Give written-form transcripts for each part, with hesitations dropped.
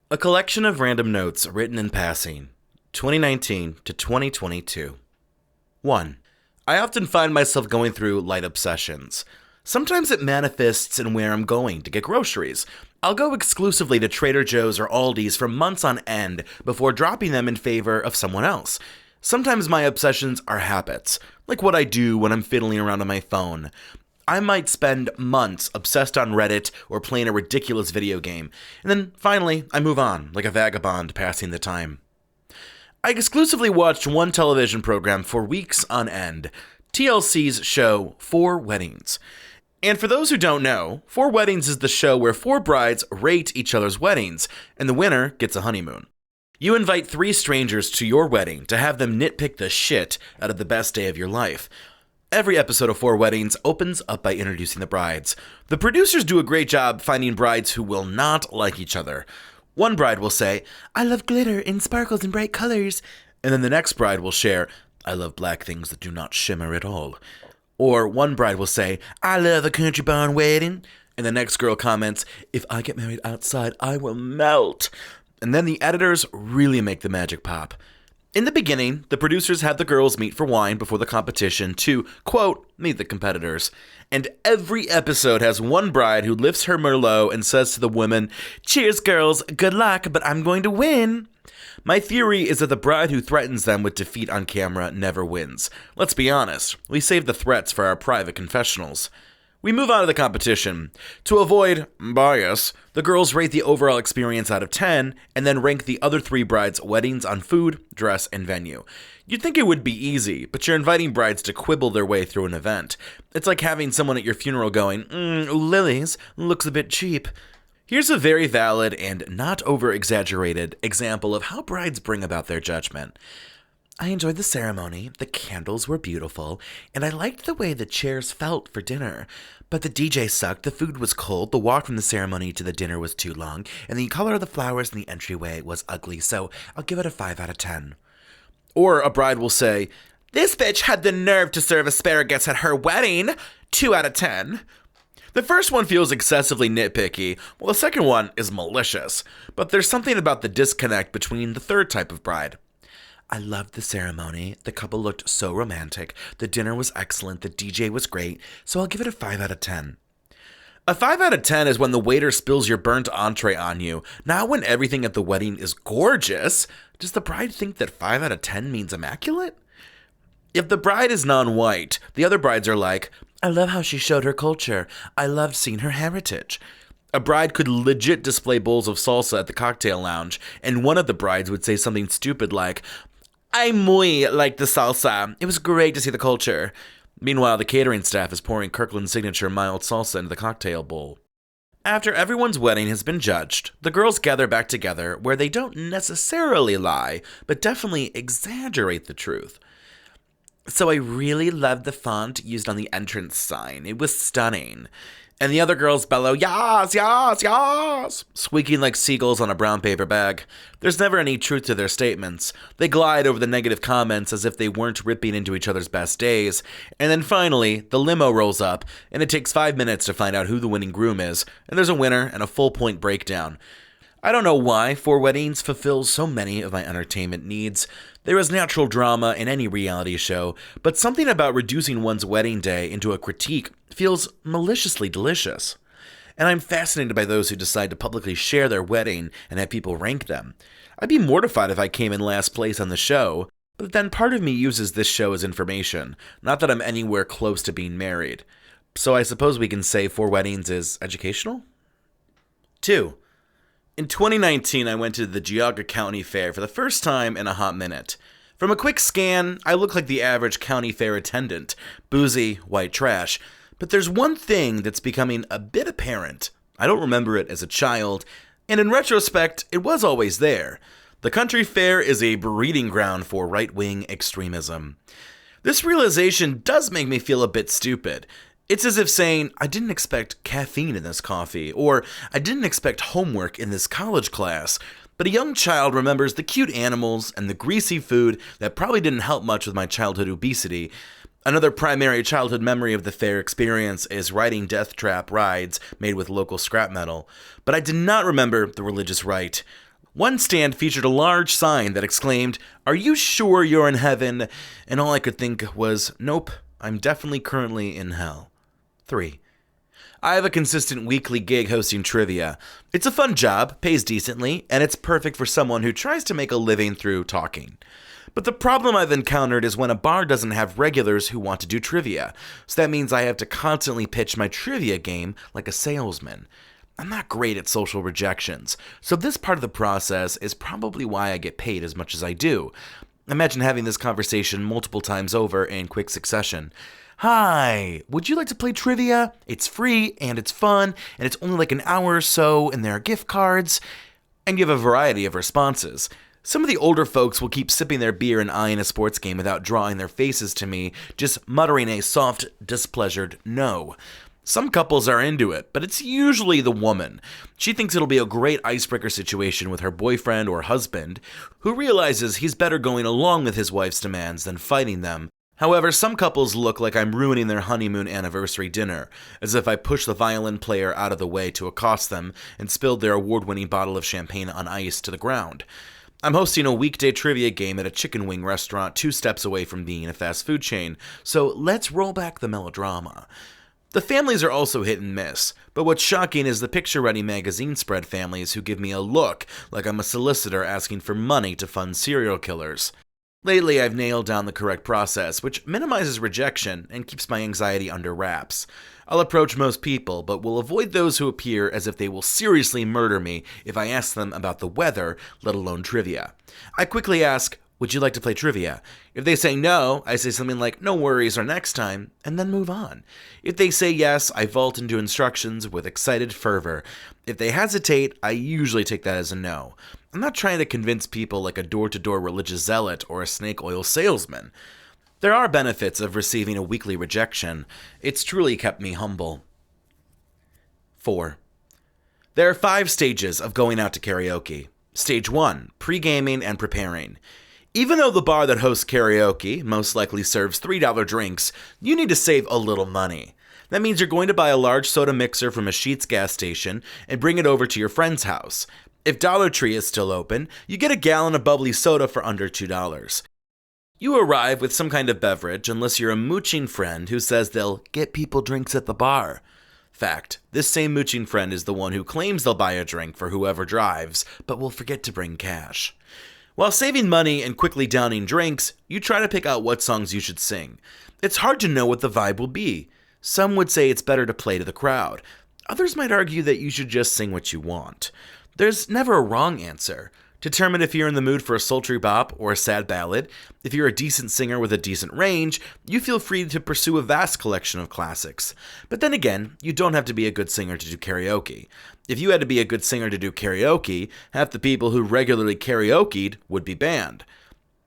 A collection of random notes written in passing, 2019 to 2022. 1. I often find myself going through light obsessions. Sometimes it manifests in where I'm going to get groceries. I'll go exclusively to Trader Joe's or Aldi's for months on end before dropping them in favor of someone else. Sometimes my obsessions are habits, like what I do when I'm fiddling around on my phone. I might spend months obsessed on Reddit or playing a ridiculous video game, and then finally I move on, like a vagabond passing the time. I exclusively watched one television program for weeks on end, TLC's show 4 Weddings. And for those who don't know, 4 Weddings is the show where 4 brides rate each other's weddings, and the winner gets a honeymoon. You invite 3 strangers to your wedding to have them nitpick the shit out of the best day of your life. Every episode of 4 Weddings opens up by introducing the brides. The producers do a great job finding brides who will not like each other. One bride will say, "I love glitter and sparkles and bright colors." And then the next bride will share, "I love black things that do not shimmer at all." Or one bride will say, "I love a country barn wedding." And the next girl comments, "If I get married outside, I will melt." And then the editors really make the magic pop. In the beginning, the producers had the girls meet for wine before the competition to, quote, meet the competitors. And every episode has one bride who lifts her Merlot and says to the women, "Cheers, girls, good luck, but I'm going to win." My theory is that the bride who threatens them with defeat on camera never wins. Let's be honest, we save the threats for our private confessionals. We move on to the competition. To avoid bias, the girls rate the overall experience out of 10 and then rank the other 3 brides' weddings on food, dress, and venue. You'd think it would be easy, but you're inviting brides to quibble their way through an event. It's like having someone at your funeral going, "Lily's looks a bit cheap." Here's a very valid and not over-exaggerated example of how brides bring about their judgment. "I enjoyed the ceremony, the candles were beautiful, and I liked the way the chairs felt for dinner. But the DJ sucked, the food was cold, the walk from the ceremony to the dinner was too long, and the color of the flowers in the entryway was ugly, so I'll give it a 5 out of 10. Or a bride will say, "This bitch had the nerve to serve asparagus at her wedding, 2 out of 10. The first one feels excessively nitpicky, while the second one is malicious. But there's something about the disconnect between the third type of bride. "I loved the ceremony. The couple looked so romantic. The dinner was excellent. The DJ was great. So I'll give it a 5 out of 10. A 5 out of 10 is when the waiter spills your burnt entree on you, not when everything at the wedding is gorgeous. Does the bride think that 5 out of 10 means immaculate? If the bride is non-white, the other brides are like, "I love how she showed her culture. I loved seeing her heritage." A bride could legit display bowls of salsa at the cocktail lounge, and one of the brides would say something stupid like, "I muy like the salsa. It was great to see the culture." Meanwhile, the catering staff is pouring Kirkland's signature mild salsa into the cocktail bowl. After everyone's wedding has been judged, the girls gather back together where they don't necessarily lie, but definitely exaggerate the truth. "So I really loved the font used on the entrance sign. It was stunning." And the other girls bellow, "Yas, yas, yas," squeaking like seagulls on a brown paper bag. There's never any truth to their statements. They glide over the negative comments as if they weren't ripping into each other's best days. And then finally, the limo rolls up, and it takes 5 minutes to find out who the winning groom is, and there's a winner and a full-point breakdown. I don't know why 4 Weddings fulfills so many of my entertainment needs. There is natural drama in any reality show, but something about reducing one's wedding day into a critique feels maliciously delicious. And I'm fascinated by those who decide to publicly share their wedding and have people rank them. I'd be mortified if I came in last place on the show, but then part of me uses this show as information, not that I'm anywhere close to being married. So I suppose we can say 4 Weddings is educational? 2. In 2019, I went to the Geauga County Fair for the first time in a hot minute. From a quick scan, I look like the average county fair attendant, boozy, white trash. But there's one thing that's becoming a bit apparent. I don't remember it as a child, and in retrospect, it was always there. The country fair is a breeding ground for right-wing extremism. This realization does make me feel a bit stupid. It's as if saying, "I didn't expect caffeine in this coffee," or "I didn't expect homework in this college class." But a young child remembers the cute animals and the greasy food that probably didn't help much with my childhood obesity. Another primary childhood memory of the fair experience is riding death trap rides made with local scrap metal. But I did not remember the religious rite. One stand featured a large sign that exclaimed, "Are you sure you're in heaven?" And all I could think was, nope, I'm definitely currently in hell. 3. I have a consistent weekly gig hosting trivia. It's a fun job, pays decently, and it's perfect for someone who tries to make a living through talking. But the problem I've encountered is when a bar doesn't have regulars who want to do trivia, so that means I have to constantly pitch my trivia game like a salesman. I'm not great at social rejections, so this part of the process is probably why I get paid as much as I do. Imagine having this conversation multiple times over in quick succession. "Hi, would you like to play trivia? It's free, and it's fun, and it's only like an hour or so, and there are gift cards," and give a variety of responses. Some of the older folks will keep sipping their beer and eyeing a sports game without drawing their faces to me, just muttering a soft, displeasured no. Some couples are into it, but it's usually the woman. She thinks it'll be a great icebreaker situation with her boyfriend or husband, who realizes he's better going along with his wife's demands than fighting them. However, some couples look like I'm ruining their honeymoon anniversary dinner, as if I pushed the violin player out of the way to accost them and spilled their award-winning bottle of champagne on ice to the ground. I'm hosting a weekday trivia game at a chicken wing restaurant 2 steps away from being a fast food chain, so let's roll back the melodrama. The families are also hit and miss, but what's shocking is the picture-ready magazine spread families who give me a look like I'm a solicitor asking for money to fund serial killers. Lately, I've nailed down the correct process, which minimizes rejection and keeps my anxiety under wraps. I'll approach most people, but will avoid those who appear as if they will seriously murder me if I ask them about the weather, let alone trivia. I quickly ask, "Would you like to play trivia?" If they say no, I say something like, "No worries," or "next time," and then move on. If they say yes, I vault into instructions with excited fervor. If they hesitate, I usually take that as a no. I'm not trying to convince people like a door-to-door religious zealot or a snake oil salesman. There are benefits of receiving a weekly rejection. It's truly kept me humble. 4. There are 5 stages of going out to karaoke. Stage 1, pre-gaming and preparing. Even though the bar that hosts karaoke most likely serves $3 drinks, you need to save a little money. That means you're going to buy a large soda mixer from a Sheetz gas station and bring it over to your friend's house. If Dollar Tree is still open, you get a gallon of bubbly soda for under $2. You arrive with some kind of beverage unless you're a mooching friend who says they'll get people drinks at the bar. Fact, this same mooching friend is the one who claims they'll buy a drink for whoever drives, but will forget to bring cash. While saving money and quickly downing drinks, you try to pick out what songs you should sing. It's hard to know what the vibe will be. Some would say it's better to play to the crowd. Others might argue that you should just sing what you want. There's never a wrong answer. Determine if you're in the mood for a sultry bop or a sad ballad. If you're a decent singer with a decent range, you feel free to pursue a vast collection of classics. But then again, you don't have to be a good singer to do karaoke. If you had to be a good singer to do karaoke, half the people who regularly karaoke'd would be banned.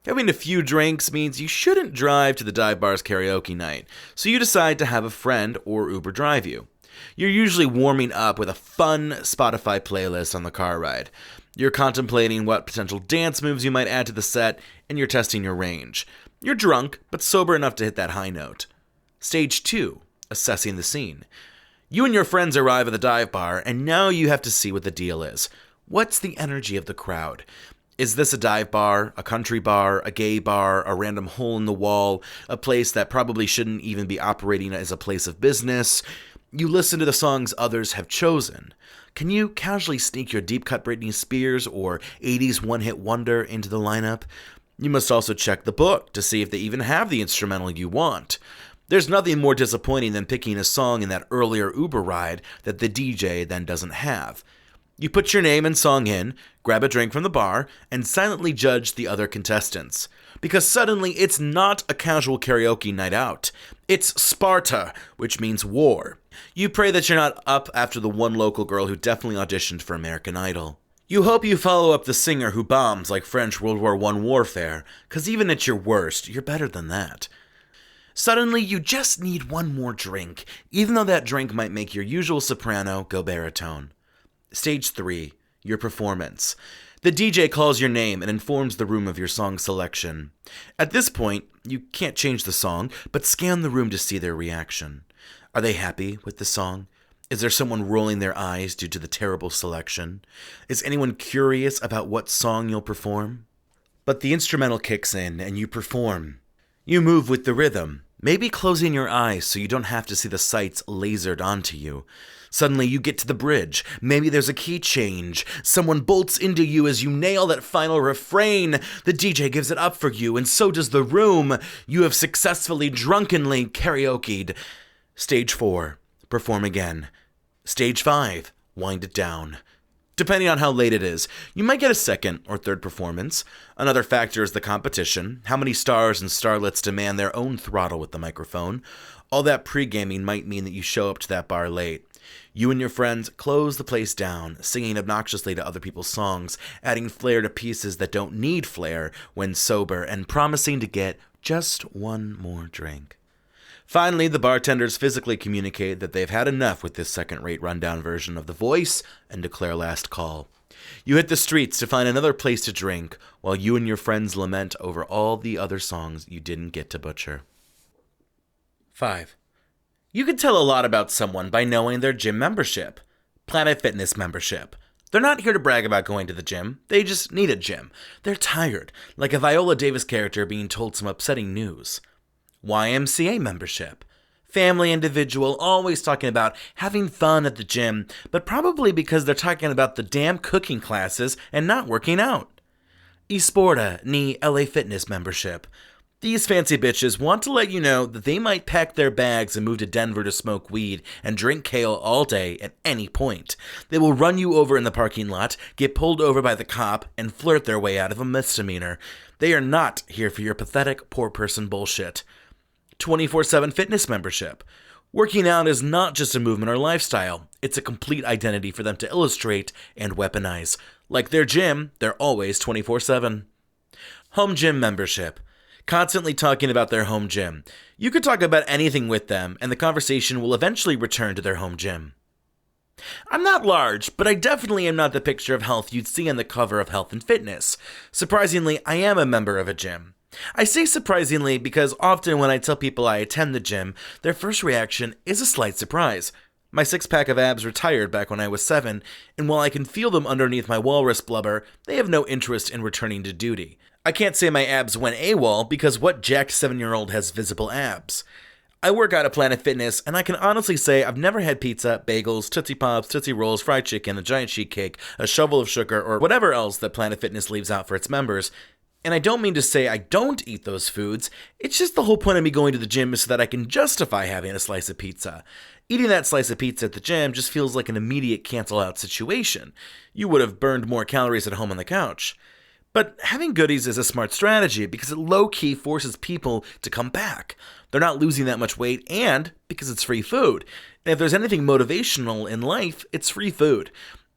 Having a few drinks means you shouldn't drive to the dive bar's karaoke night, so you decide to have a friend or Uber drive you. You're usually warming up with a fun Spotify playlist on the car ride. You're contemplating what potential dance moves you might add to the set, and you're testing your range. You're drunk, but sober enough to hit that high note. Stage 2, assessing the scene. You and your friends arrive at the dive bar, and now you have to see what the deal is. What's the energy of the crowd? Is this a dive bar, a country bar, a gay bar, a random hole in the wall, a place that probably shouldn't even be operating as a place of business? You listen to the songs others have chosen. Can you casually sneak your deep-cut Britney Spears or 80s one-hit wonder into the lineup? You must also check the book to see if they even have the instrumental you want. There's nothing more disappointing than picking a song in that earlier Uber ride that the DJ then doesn't have. You put your name and song in, grab a drink from the bar, and silently judge the other contestants. Because suddenly it's not a casual karaoke night out. It's Sparta, which means war. You pray that you're not up after the one local girl who definitely auditioned for American Idol. You hope you follow up the singer who bombs like French World War I warfare, because even at your worst, you're better than that. Suddenly, you just need one more drink, even though that drink might make your usual soprano go baritone. Stage 3, your performance. The DJ calls your name and informs the room of your song selection. At this point, you can't change the song, but scan the room to see their reaction. Are they happy with the song? Is there someone rolling their eyes due to the terrible selection? Is anyone curious about what song you'll perform? But the instrumental kicks in and you perform. You move with the rhythm, maybe closing your eyes so you don't have to see the sights lasered onto you. Suddenly you get to the bridge, maybe there's a key change, someone bolts into you as you nail that final refrain, the DJ gives it up for you and so does the room. You have successfully drunkenly karaoke'd. Stage 4, perform again. Stage 5, wind it down. Depending on how late it is, you might get a second or third performance. Another factor is the competition. How many stars and starlets demand their own throttle with the microphone? All that pre-gaming might mean that you show up to that bar late. You and your friends close the place down, singing obnoxiously to other people's songs, adding flair to pieces that don't need flair when sober, and promising to get just one more drink. Finally, the bartenders physically communicate that they've had enough with this second-rate rundown version of The Voice and declare last call. You hit the streets to find another place to drink, while you and your friends lament over all the other songs you didn't get to butcher. 5. You can tell a lot about someone by knowing their gym membership. Planet Fitness membership. They're not here to brag about going to the gym. They just need a gym. They're tired, like a Viola Davis character being told some upsetting news. YMCA membership. Family individual, always talking about having fun at the gym, but probably because they're talking about the damn cooking classes and not working out. Esporta, ni LA Fitness membership. These fancy bitches want to let you know that they might pack their bags and move to Denver to smoke weed and drink kale all day at any point. They will run you over in the parking lot, get pulled over by the cop, and flirt their way out of a misdemeanor. They are not here for your pathetic poor person bullshit. 24/7 fitness membership. Working out is not just a movement or lifestyle. It's a complete identity for them to illustrate and weaponize. Like their gym, they're always 24/7. Home gym membership. Constantly talking about their home gym. You could talk about anything with them, and the conversation will eventually return to their home gym. I'm not large, but I definitely am not the picture of health you'd see on the cover of Health and Fitness. Surprisingly, I am a member of a gym. I say surprisingly because often when I tell people I attend the gym, their first reaction is a slight surprise. My six-pack of abs retired back when I was 7, and while I can feel them underneath my walrus blubber, they have no interest in returning to duty. I can't say my abs went AWOL because what jacked 7-year-old has visible abs? I work out at Planet Fitness, and I can honestly say I've never had pizza, bagels, Tootsie Pops, Tootsie Rolls, fried chicken, a giant sheet cake, a shovel of sugar, or whatever else that Planet Fitness leaves out for its members. And I don't mean to say I don't eat those foods, it's just the whole point of me going to the gym is so that I can justify having a slice of pizza. Eating that slice of pizza at the gym just feels like an immediate cancel-out situation. You would have burned more calories at home on the couch. But having goodies is a smart strategy because it low-key forces people to come back. They're not losing that much weight, and because it's free food. And if there's anything motivational in life, it's free food.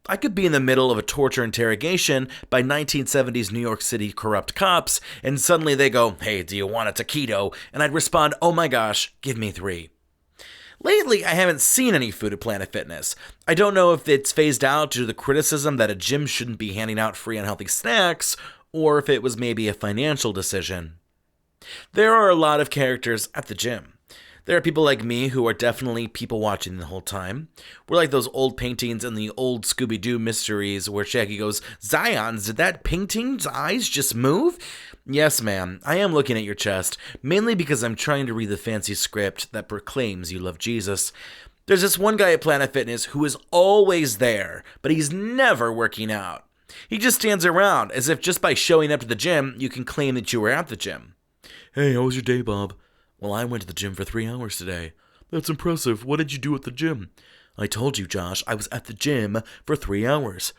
I could be in the middle of a torture interrogation by 1970s New York City corrupt cops, and suddenly they go, "Hey, do you want a taquito?" And I'd respond, "Oh my gosh, give me 3. Lately, I haven't seen any food at Planet Fitness. I don't know if it's phased out due to the criticism that a gym shouldn't be handing out free unhealthy snacks, or if it was maybe a financial decision. There are a lot of characters at the gym. There are people like me who are definitely people watching the whole time. We're like those old paintings in the old Scooby-Doo mysteries where Shaggy goes, "Zions, did that painting's eyes just move?" Yes, ma'am, I am looking at your chest, mainly because I'm trying to read the fancy script that proclaims you love Jesus. There's this one guy at Planet Fitness who is always there, but he's never working out. He just stands around as if just by showing up to the gym, you can claim that you were at the gym. "Hey, how was your day, Bob?" "Well, I went to the gym for 3 hours today." "That's impressive. What did you do at the gym?" "I told you, Josh, I was at the gym for 3 hours.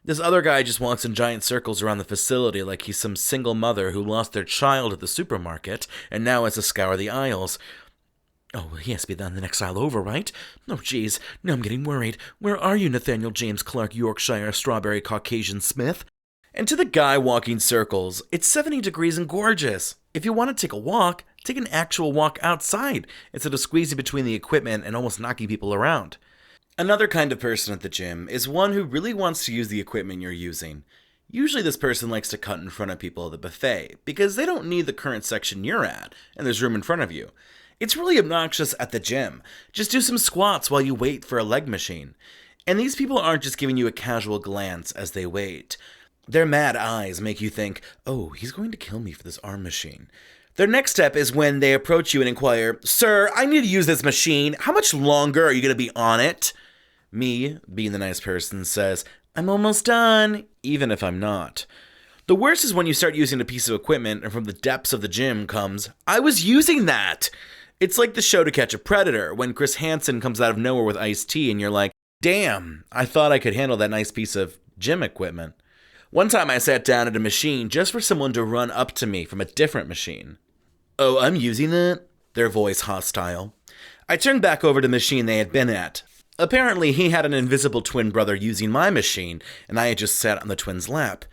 This other guy just walks in giant circles around the facility like he's some single mother who lost their child at the supermarket and now has to scour the aisles. "Oh, he has to be on the next aisle over, right? Oh, geez, now I'm getting worried. Where are you, Nathaniel James Clark, Yorkshire, Strawberry, Caucasian Smith?" And to the guy walking circles, it's 70 degrees and gorgeous. If you want to take a walk, take an actual walk outside instead of squeezing between the equipment and almost knocking people around. Another kind of person at the gym is one who really wants to use the equipment you're using. Usually this person likes to cut in front of people at the buffet because they don't need the current section you're at and there's room in front of you. It's really obnoxious at the gym. Just do some squats while you wait for a leg machine. And these people aren't just giving you a casual glance as they wait. Their mad eyes make you think, oh, he's going to kill me for this arm machine. Their next step is when they approach you and inquire, sir, I need to use this machine. How much longer are you going to be on it? Me, being the nice person, says, I'm almost done, even if I'm not. The worst is when you start using a piece of equipment and from the depths of the gym comes, I was using that. It's like the show To Catch a Predator when Chris Hansen comes out of nowhere with iced tea and you're like, damn, I thought I could handle that nice piece of gym equipment. One time I sat down at a machine just for someone to run up to me from a different machine. Oh, I'm using that? Their voice hostile. I turned back over to the machine they had been at. Apparently he had an invisible twin brother using my machine, and I had just sat on the twin's lap.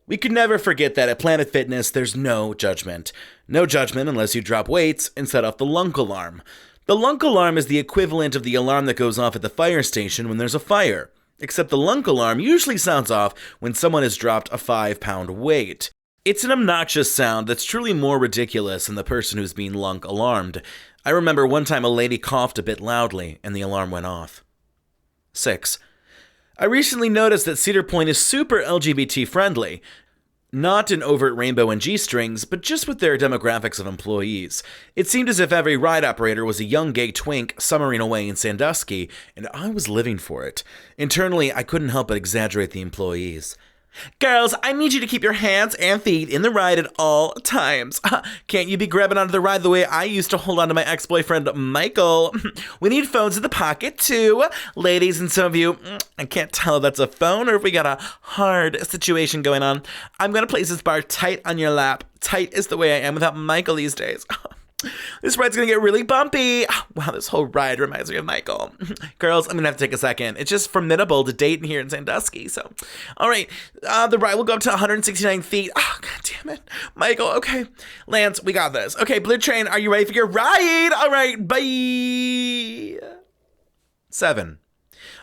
We could never forget that at Planet Fitness, there's no judgment. No judgment unless you drop weights and set off the lunk alarm. The lunk alarm is the equivalent of the alarm that goes off at the fire station when there's a fire. Except the lunk alarm usually sounds off when someone has dropped a 5-pound weight. It's an obnoxious sound that's truly more ridiculous than the person who's being lunk alarmed. I remember one time a lady coughed a bit loudly and the alarm went off. 6. I recently noticed that Cedar Point is super LGBT friendly. Not in overt rainbow and G-strings, but just with their demographics of employees. It seemed as if every ride operator was a young gay twink summering away in Sandusky, and I was living for it. Internally, I couldn't help but exaggerate the employees. Girls, I need you to keep your hands and feet in the ride at all times. Can't you be grabbing onto the ride the way I used to hold on to my ex-boyfriend, Michael? We need phones in the pocket, too. Ladies, and some of you, I can't tell if that's a phone or if we got a hard situation going on. I'm going to place this bar tight on your lap. Tight is the way I am without Michael these days. This ride's gonna get really bumpy. Wow, this whole ride reminds me of Michael. Girls, I'm gonna have to take a second. It's just formidable to date here in Sandusky, so. All right, the ride will go up to 169 feet. Oh, God damn it. Michael, okay. Lance, we got this. Okay, Blue Train, are you ready for your ride? All right, bye. 7.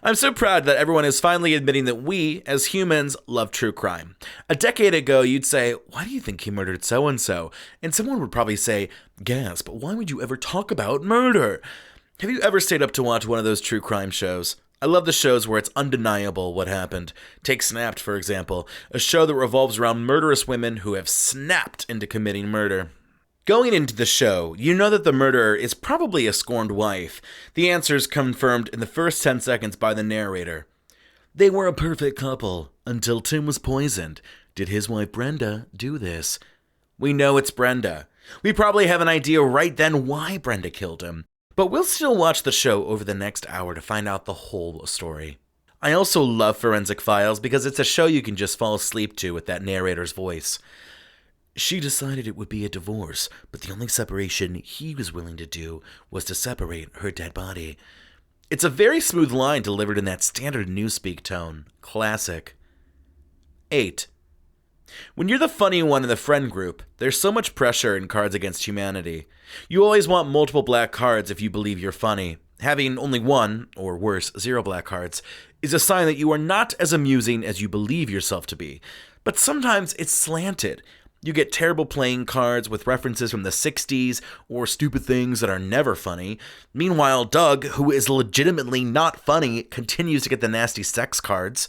I'm so proud that everyone is finally admitting that we, as humans, love true crime. A decade ago, you'd say, why do you think he murdered so-and-so? And someone would probably say, gasp, why would you ever talk about murder? Have you ever stayed up to watch one of those true crime shows? I love the shows where it's undeniable what happened. Take Snapped, for example, a show that revolves around murderous women who have snapped into committing murder. Going into the show, you know that the murderer is probably a scorned wife. The answer is confirmed in the first 10 seconds by the narrator. They were a perfect couple until Tim was poisoned. Did his wife Brenda do this? We know it's Brenda. We probably have an idea right then why Brenda killed him. But we'll still watch the show over the next hour to find out the whole story. I also love Forensic Files because it's a show you can just fall asleep to with that narrator's voice. She decided it would be a divorce, but the only separation he was willing to do was to separate her dead body. It's a very smooth line delivered in that standard newspeak tone. Classic. 8. When you're the funny one in the friend group, there's so much pressure in Cards Against Humanity. You always want multiple black cards if you believe you're funny. Having only one, or worse, 0 black cards, is a sign that you are not as amusing as you believe yourself to be. But sometimes it's slanted. You get terrible playing cards with references from the 60s or stupid things that are never funny. Meanwhile, Doug, who is legitimately not funny, continues to get the nasty sex cards.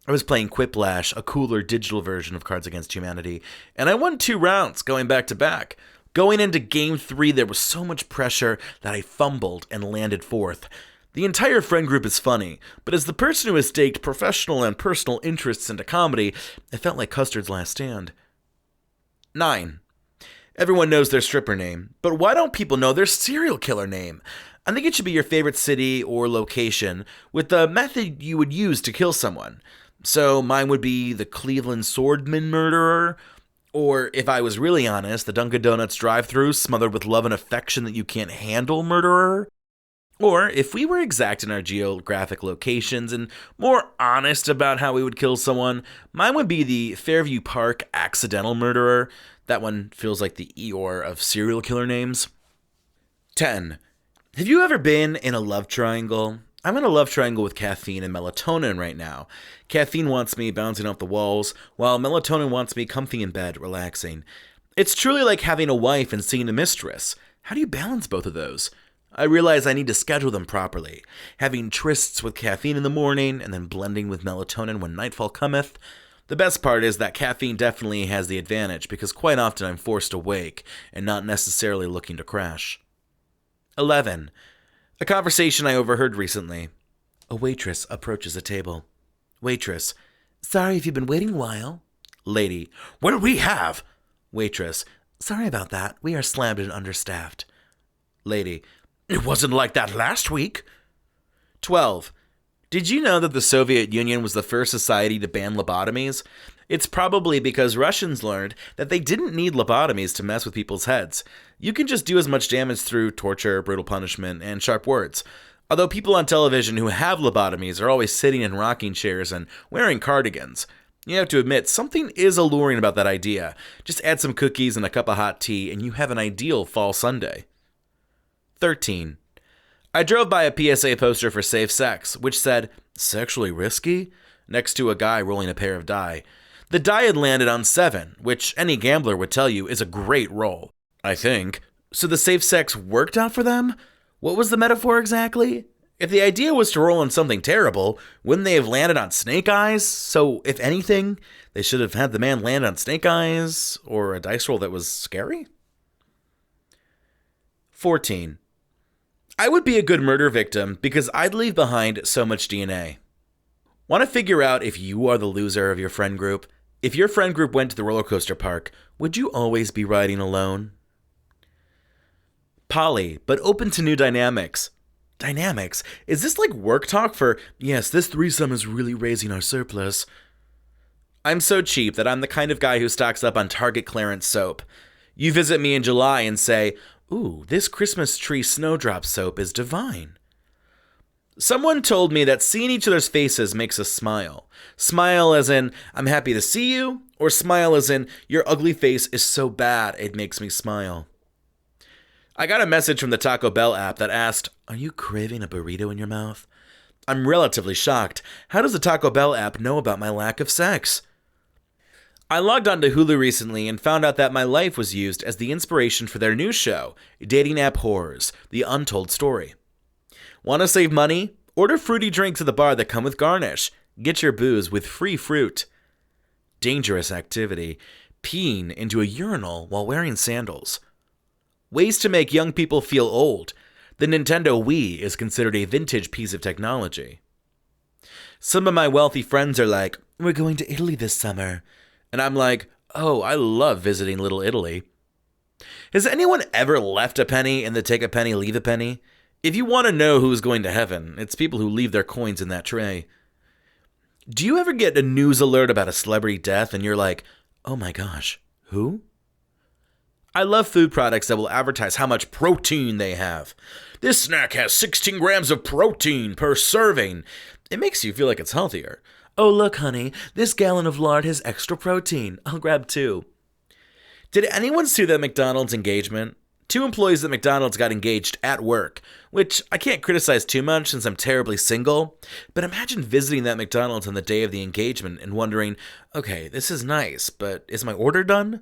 I was playing Quiplash, a cooler digital version of Cards Against Humanity, and I won 2 rounds going back to back. Going into Game 3, there was so much pressure that I fumbled and landed 4th. The entire friend group is funny, but as the person who has staked professional and personal interests into comedy, it felt like Custard's Last Stand. 9. Everyone knows their stripper name, but why don't people know their serial killer name? I think it should be your favorite city or location with the method you would use to kill someone. So mine would be the Cleveland Swordman murderer, or if I was really honest, the Dunkin' Donuts drive-thru smothered with love and affection that you can't handle murderer. Or, if we were exact in our geographic locations and more honest about how we would kill someone, mine would be the Fairview Park accidental murderer. That one feels like the Eeyore of serial killer names. 10. Have you ever been in a love triangle? I'm in a love triangle with caffeine and melatonin right now. Caffeine wants me bouncing off the walls, while melatonin wants me comfy in bed, relaxing. It's truly like having a wife and seeing a mistress. How do you balance both of those? I realize I need to schedule them properly, having trysts with caffeine in the morning and then blending with melatonin when nightfall cometh. The best part is that caffeine definitely has the advantage because quite often I'm forced awake and not necessarily looking to crash. 11. A conversation I overheard recently. A waitress approaches a table. Waitress, sorry if you've been waiting a while. Lady, what'll we have? Waitress, sorry about that. We are slammed and understaffed. Lady, it wasn't like that last week. 12. Did you know that the Soviet Union was the first society to ban lobotomies? It's probably because Russians learned that they didn't need lobotomies to mess with people's heads. You can just do as much damage through torture, brutal punishment, and sharp words. Although people on television who have lobotomies are always sitting in rocking chairs and wearing cardigans. You have to admit, something is alluring about that idea. Just add some cookies and a cup of hot tea, and you have an ideal fall Sunday. 13. I drove by a PSA poster for safe sex, which said, sexually risky? Next to a guy rolling a pair of die. The die had landed on 7, which any gambler would tell you is a great roll. I think. So the safe sex worked out for them? What was the metaphor exactly? If the idea was to roll on something terrible, wouldn't they have landed on snake eyes? So, if anything, they should have had the man land on snake eyes, or a dice roll that was scary? 14. I would be a good murder victim because I'd leave behind so much DNA. Want to figure out if you are the loser of your friend group? If your friend group went to the roller coaster park, would you always be riding alone? Poly, but open to new dynamics. Dynamics? Is this like work talk for, yes, this threesome is really raising our surplus? I'm so cheap that I'm the kind of guy who stocks up on Target clearance soap. You visit me in July and say, ooh, this Christmas tree snowdrop soap is divine. Someone told me that seeing each other's faces makes us smile. Smile as in, I'm happy to see you, or smile as in, your ugly face is so bad it makes me smile. I got a message from the Taco Bell app that asked, are you craving a burrito in your mouth? I'm relatively shocked. How does the Taco Bell app know about my lack of sex? I logged onto Hulu recently and found out that my life was used as the inspiration for their new show, Dating App Horrors, The Untold Story. Want to save money? Order fruity drinks at the bar that come with garnish. Get your booze with free fruit. Dangerous activity. Peeing into a urinal while wearing sandals. Ways to make young people feel old. The Nintendo Wii is considered a vintage piece of technology. Some of my wealthy friends are like, we're going to Italy this summer. And I'm like, oh, I love visiting Little Italy. Has anyone ever left a penny in the take a penny, leave a penny? If you want to know who's going to heaven, it's people who leave their coins in that tray. Do you ever get a news alert about a celebrity death and you're like, oh my gosh, who? I love food products that will advertise how much protein they have. This snack has 16 grams of protein per serving. It makes you feel like it's healthier. Oh, look, honey, this gallon of lard has extra protein. I'll grab 2. Did anyone see that McDonald's engagement? 2 employees at McDonald's got engaged at work, which I can't criticize too much since I'm terribly single. But imagine visiting that McDonald's on the day of the engagement and wondering, okay, this is nice, but is my order done?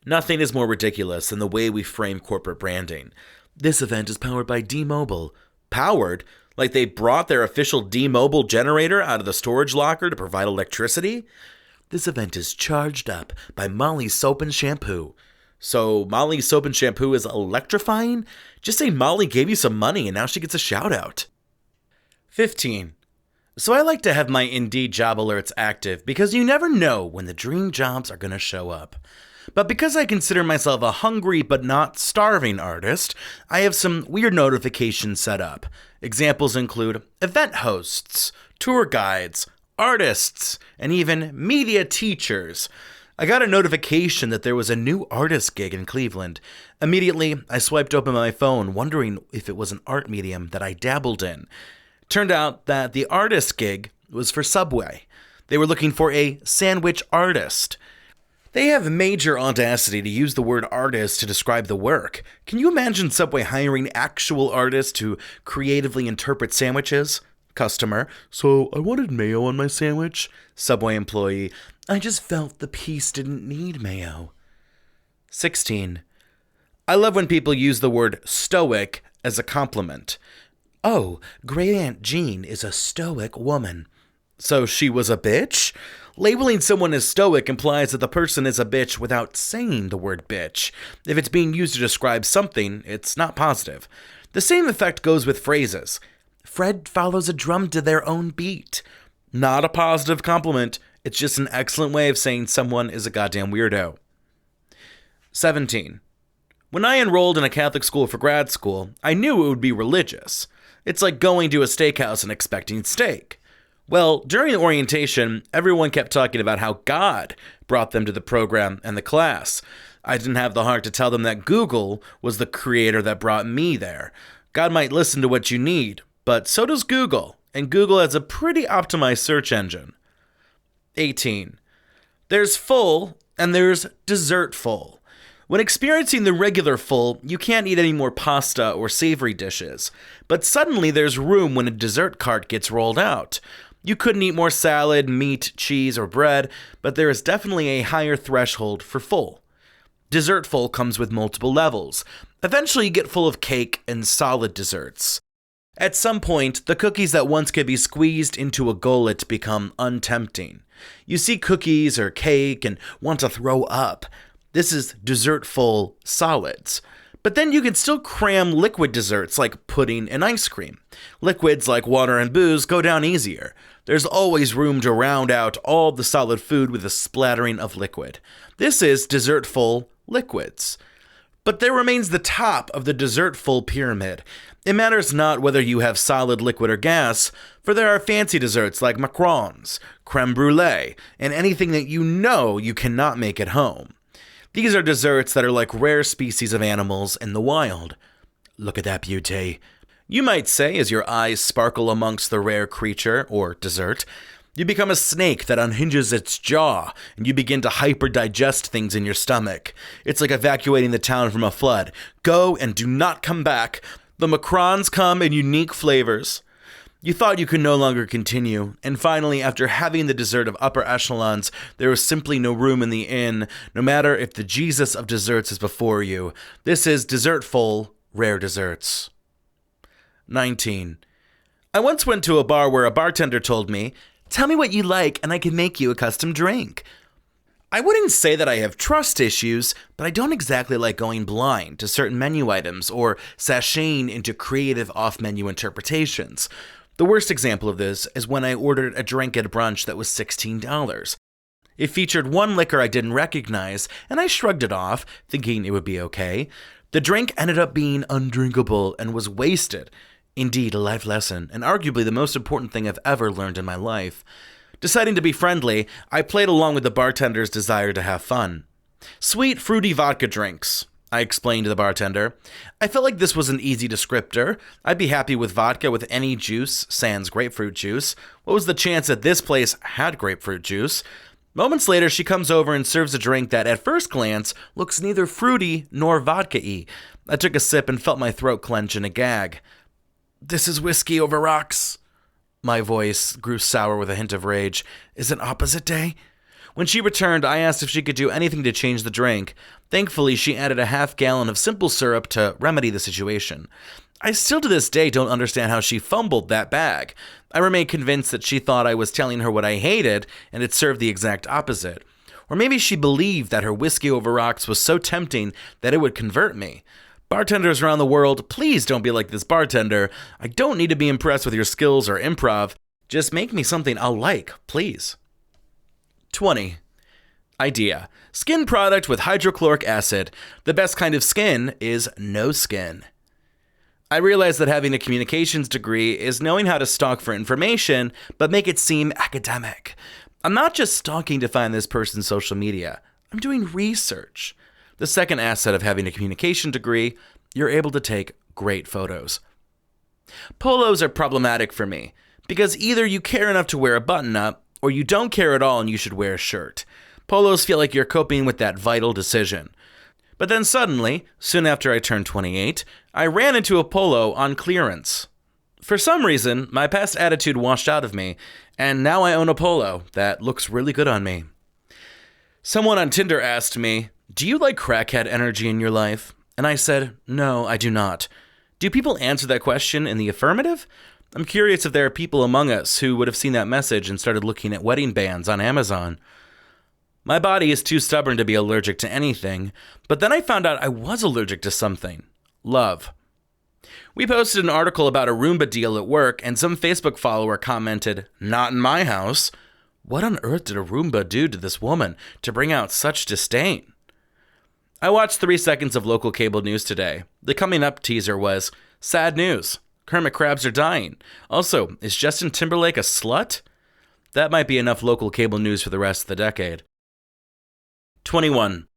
Nothing is more ridiculous than the way we frame corporate branding. This event is powered by D-Mobile. Powered? Like they brought their official D-Mobile generator out of the storage locker to provide electricity? This event is charged up by Molly's Soap and Shampoo. So Molly's Soap and Shampoo is electrifying? Just say Molly gave you some money and now she gets a shout out. 15. So I like to have my Indeed job alerts active because you never know when the dream jobs are going to show up. But because I consider myself a hungry but not starving artist, I have some weird notifications set up. Examples include event hosts, tour guides, artists, and even media teachers. I got a notification that there was a new artist gig in Cleveland. Immediately, I swiped open my phone, wondering if it was an art medium that I dabbled in. Turned out that the artist gig was for Subway. They were looking for a sandwich artist. They have major audacity to use the word artist to describe the work. Can you imagine Subway hiring actual artists to creatively interpret sandwiches? Customer, so I wanted mayo on my sandwich. Subway employee, I just felt the piece didn't need mayo. 16. I love when people use the word stoic as a compliment. Oh, Great Aunt Jean is a stoic woman. So she was a bitch? Labeling someone as stoic implies that the person is a bitch without saying the word bitch. If it's being used to describe something, it's not positive. The same effect goes with phrases. Fred follows a drum to their own beat. Not a positive compliment. It's just an excellent way of saying someone is a goddamn weirdo. 17. When I enrolled in a Catholic school for grad school, I knew it would be religious. It's like going to a steakhouse and expecting steak. Well, during orientation, everyone kept talking about how God brought them to the program and the class. I didn't have the heart to tell them that Google was the creator that brought me there. God might listen to what you need, but so does Google, and Google has a pretty optimized search engine. 18. There's full and there's dessertful. When experiencing the regular full, you can't eat any more pasta or savory dishes. But suddenly there's room when a dessert cart gets rolled out. You couldn't eat more salad, meat, cheese, or bread, but there is definitely a higher threshold for full. Dessert full comes with multiple levels. Eventually you get full of cake and solid desserts. At some point, the cookies that once could be squeezed into a gullet become untempting. You see cookies or cake and want to throw up. This is dessert-full solids. But then you can still cram liquid desserts like pudding and ice cream. Liquids like water and booze go down easier. There's always room to round out all the solid food with a splattering of liquid. This is dessert-full liquids. But there remains the top of the dessert-full pyramid. It matters not whether you have solid, liquid, or gas, for there are fancy desserts like macarons, creme brulee, and anything that you know you cannot make at home. These are desserts that are like rare species of animals in the wild. Look at that beauty, you might say as your eyes sparkle amongst the rare creature or dessert. You become a snake that unhinges its jaw, and you begin to hyper-digest things in your stomach. It's like evacuating the town from a flood. Go and do not come back. The macarons come in unique flavors. You thought you could no longer continue, and finally, after having the dessert of upper echelons, there was simply no room in the inn, no matter if the Jesus of desserts is before you. This is dessert-full, rare desserts. 19. I once went to a bar where a bartender told me, "Tell me what you like and I can make you a custom drink." I wouldn't say that I have trust issues, but I don't exactly like going blind to certain menu items or sashaying into creative off-menu interpretations. The worst example of this is when I ordered a drink at brunch that was $16. It featured one liquor I didn't recognize, and I shrugged it off, thinking it would be okay. The drink ended up being undrinkable and was wasted. Indeed, a life lesson, and arguably the most important thing I've ever learned in my life. Deciding to be friendly, I played along with the bartender's desire to have fun. Sweet, fruity vodka drinks, I explained to the bartender. I felt like this was an easy descriptor. I'd be happy with vodka with any juice, sans grapefruit juice. What was the chance that this place had grapefruit juice? Moments later, she comes over and serves a drink that, at first glance, looks neither fruity nor vodka-y. I took a sip and felt my throat clench in a gag. "This is whiskey over rocks." My voice grew sour with a hint of rage. "Is it opposite day?" When she returned, I asked if she could do anything to change the drink. Thankfully, she added a half-gallon of simple syrup to remedy the situation. I still to this day don't understand how she fumbled that bag. I remain convinced that she thought I was telling her what I hated, and it served the exact opposite. Or maybe she believed that her whiskey over rocks was so tempting that it would convert me. Bartenders around the world, please don't be like this bartender. I don't need to be impressed with your skills or improv. Just make me something I'll like, please. 20. Idea. Skin product with hydrochloric acid. The best kind of skin is no skin. I realize that having a communications degree is knowing how to stalk for information, but make it seem academic. I'm not just stalking to find this person's social media. I'm doing research. The second asset of having a communication degree, you're able to take great photos. Polos are problematic for me, because either you care enough to wear a button-up, or you don't care at all and you should wear a shirt. Polos feel like you're coping with that vital decision. But then suddenly, soon after I turned 28, I ran into a polo on clearance. For some reason, my past attitude washed out of me, and now I own a polo that looks really good on me. Someone on Tinder asked me, "Do you like crackhead energy in your life?" And I said, no, I do not. Do people answer that question in the affirmative? I'm curious if there are people among us who would have seen that message and started looking at wedding bands on Amazon. My body is too stubborn to be allergic to anything, but then I found out I was allergic to something. Love. We posted an article about a Roomba deal at work, and some Facebook follower commented, "Not in my house." What on earth did a Roomba do to this woman to bring out such disdain? I watched 3 seconds of local cable news today. The coming up teaser was, sad news. Kermit crabs are dying. Also, is Justin Timberlake a slut? That might be enough local cable news for the rest of the decade. 21.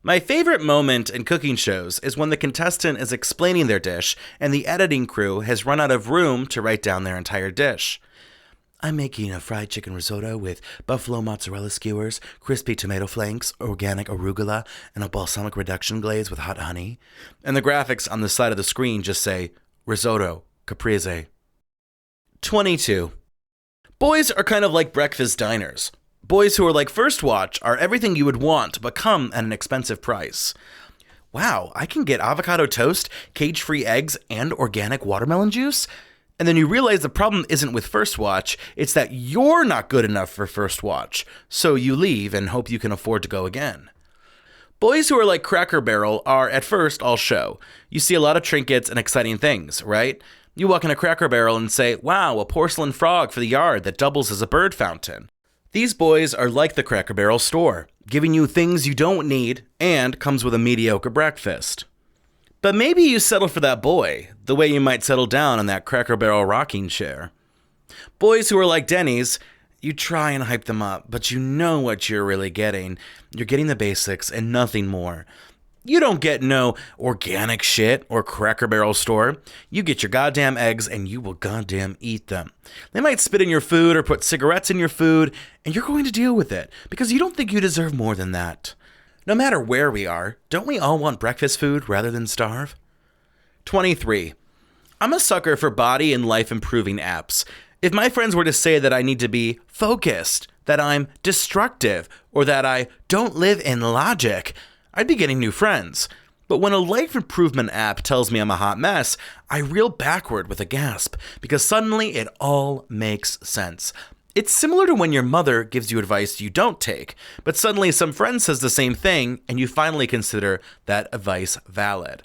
My favorite moment in cooking shows is when the contestant is explaining their dish and the editing crew has run out of room to write down their entire dish. I'm making a fried chicken risotto with buffalo mozzarella skewers, crispy tomato flanks, organic arugula, and a balsamic reduction glaze with hot honey. And the graphics on the side of the screen just say, risotto, caprese. 22. Boys are kind of like breakfast diners. Boys who are like First Watch are everything you would want, but come at an expensive price. Wow, I can get avocado toast, cage-free eggs, and organic watermelon juice? And then you realize the problem isn't with First Watch, it's that you're not good enough for First Watch, so you leave and hope you can afford to go again. Boys who are like Cracker Barrel are at first all show. You see a lot of trinkets and exciting things, right? You walk in a Cracker Barrel and say, wow, a porcelain frog for the yard that doubles as a bird fountain. These boys are like the Cracker Barrel store, giving you things you don't need and comes with a mediocre breakfast. But maybe you settle for that boy, the way you might settle down in that Cracker Barrel rocking chair. Boys who are like Denny's, you try and hype them up, but you know what you're really getting. You're getting the basics and nothing more. You don't get no organic shit or Cracker Barrel store. You get your goddamn eggs and you will goddamn eat them. They might spit in your food or put cigarettes in your food, and you're going to deal with it because you don't think you deserve more than that. No matter where we are, don't we all want breakfast food rather than starve? 23. I'm a sucker for body and life improving apps. If my friends were to say that I need to be focused, that I'm destructive, or that I don't live in logic, I'd be getting new friends. But when a life improvement app tells me I'm a hot mess, I reel backward with a gasp, because suddenly it all makes sense. It's similar to when your mother gives you advice you don't take, but suddenly some friend says the same thing, and you finally consider that advice valid.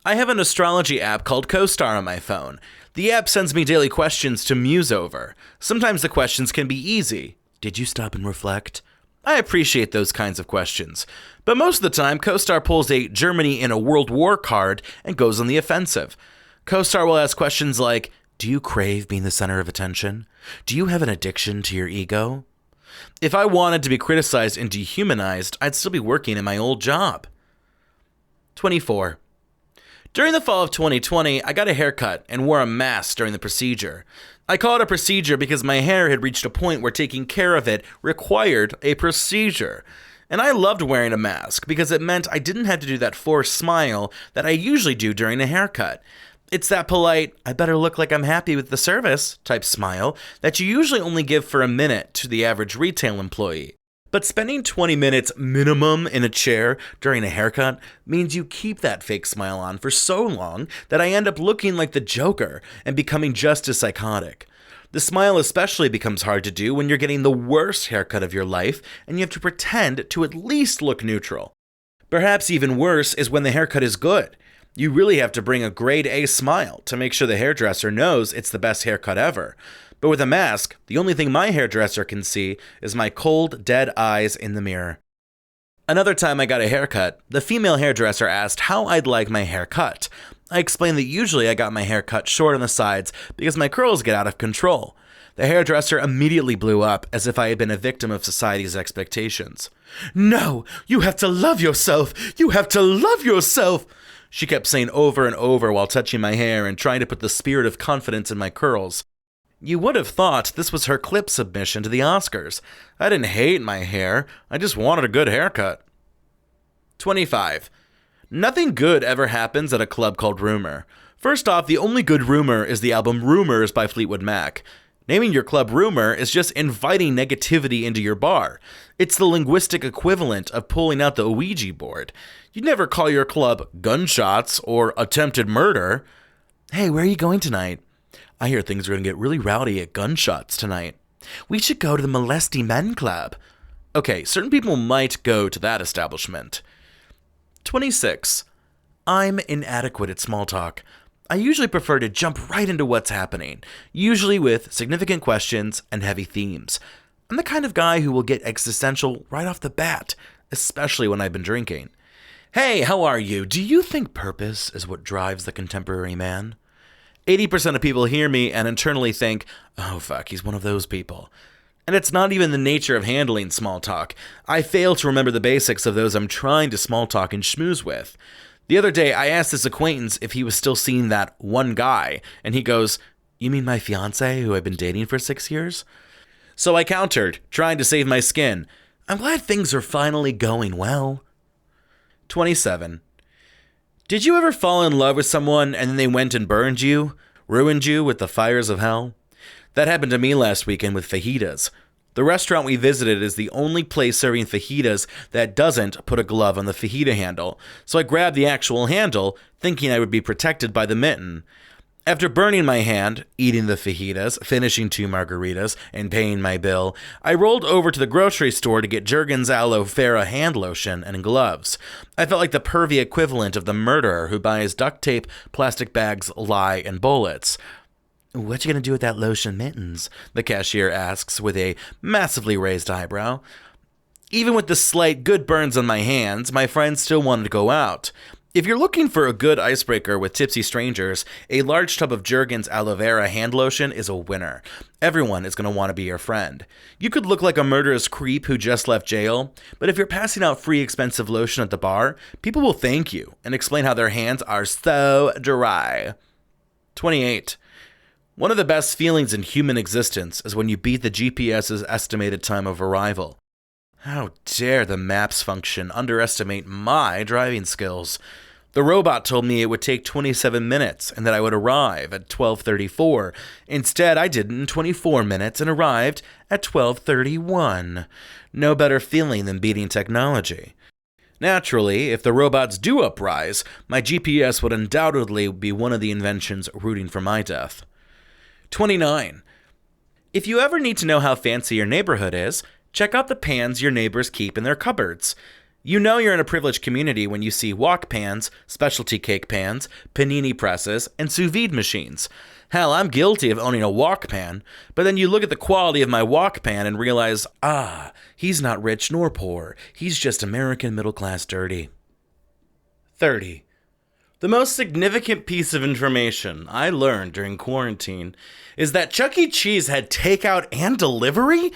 I have an astrology app called CoStar on my phone. The app sends me daily questions to muse over. Sometimes the questions can be easy. Did you stop and reflect? I appreciate those kinds of questions. But most of the time, CoStar pulls a Germany in a World War card and goes on the offensive. CoStar will ask questions like, do you crave being the center of attention? Do you have an addiction to your ego? If I wanted to be criticized and dehumanized, I'd still be working in my old job. 24. During the fall of 2020, I got a haircut and wore a mask during the procedure. I call it a procedure because my hair had reached a point where taking care of it required a procedure. And I loved wearing a mask because it meant I didn't have to do that forced smile that I usually do during a haircut. It's that polite, I better look like I'm happy with the service type smile that you usually only give for a minute to the average retail employee. But spending 20 minutes minimum in a chair during a haircut means you keep that fake smile on for so long that I end up looking like the Joker and becoming just as psychotic. The smile especially becomes hard to do when you're getting the worst haircut of your life and you have to pretend to at least look neutral. Perhaps even worse is when the haircut is good. You really have to bring a grade A smile to make sure the hairdresser knows it's the best haircut ever. But with a mask, the only thing my hairdresser can see is my cold, dead eyes in the mirror. Another time I got a haircut, the female hairdresser asked how I'd like my hair cut. I explained that usually I got my hair cut short on the sides because my curls get out of control. The hairdresser immediately blew up as if I had been a victim of society's expectations. No, you have to love yourself! You have to love yourself! She kept saying over and over while touching my hair and trying to put the spirit of confidence in my curls. You would have thought this was her clip submission to the Oscars. I didn't hate my hair, I just wanted a good haircut. 25. Nothing good ever happens at a club called Rumor. First off, the only good rumor is the album Rumors by Fleetwood Mac. Naming your club rumor is just inviting negativity into your bar. It's the linguistic equivalent of pulling out the Ouija board. You'd never call your club gunshots or attempted murder. Hey, where are you going tonight? I hear things are going to get really rowdy at gunshots tonight. We should go to the Molesty Men Club. Okay, certain people might go to that establishment. 26. I'm inadequate at small talk. I usually prefer to jump right into what's happening, usually with significant questions and heavy themes. I'm the kind of guy who will get existential right off the bat, especially when I've been drinking. Hey, how are you? Do you think purpose is what drives the contemporary man? 80% of people hear me and internally think, oh fuck, he's one of those people. And it's not even the nature of handling small talk. I fail to remember the basics of those I'm trying to small talk and schmooze with. The other day, I asked this acquaintance if he was still seeing that one guy, and he goes, you mean my fiancé who I've been dating for 6 years? So I countered, trying to save my skin. I'm glad things are finally going well. 27. Did you ever fall in love with someone and then they went and burned you, ruined you with the fires of hell? That happened to me last weekend with fajitas. The restaurant we visited is the only place serving fajitas that doesn't put a glove on the fajita handle, so I grabbed the actual handle, thinking I would be protected by the mitten. After burning my hand, eating the fajitas, finishing 2 margaritas, and paying my bill, I rolled over to the grocery store to get Jergens aloe vera hand lotion and gloves. I felt like the pervy equivalent of the murderer who buys duct tape, plastic bags, lye, and bullets. What you gonna do with that lotion mittens? The cashier asks with a massively raised eyebrow. Even with the slight good burns on my hands, my friends still wanted to go out. If you're looking for a good icebreaker with tipsy strangers, a large tub of Jergens aloe vera hand lotion is a winner. Everyone is going to want to be your friend. You could look like a murderous creep who just left jail, but if you're passing out free expensive lotion at the bar, people will thank you and explain how their hands are so dry. 28. One of the best feelings in human existence is when you beat the GPS's estimated time of arrival. How dare the maps function underestimate my driving skills? The robot told me it would take 27 minutes and that I would arrive at 12:34. Instead, I did it in 24 minutes and arrived at 12:31. No better feeling than beating technology. Naturally, if the robots do uprise, my GPS would undoubtedly be one of the inventions rooting for my death. 29. If you ever need to know how fancy your neighborhood is, check out the pans your neighbors keep in their cupboards. You know you're in a privileged community when you see wok pans, specialty cake pans, panini presses, and sous vide machines. Hell, I'm guilty of owning a wok pan, but then you look at the quality of my wok pan and realize, he's not rich nor poor. He's just American middle-class dirty. 30. The most significant piece of information I learned during quarantine is that Chuck E. Cheese had takeout and delivery?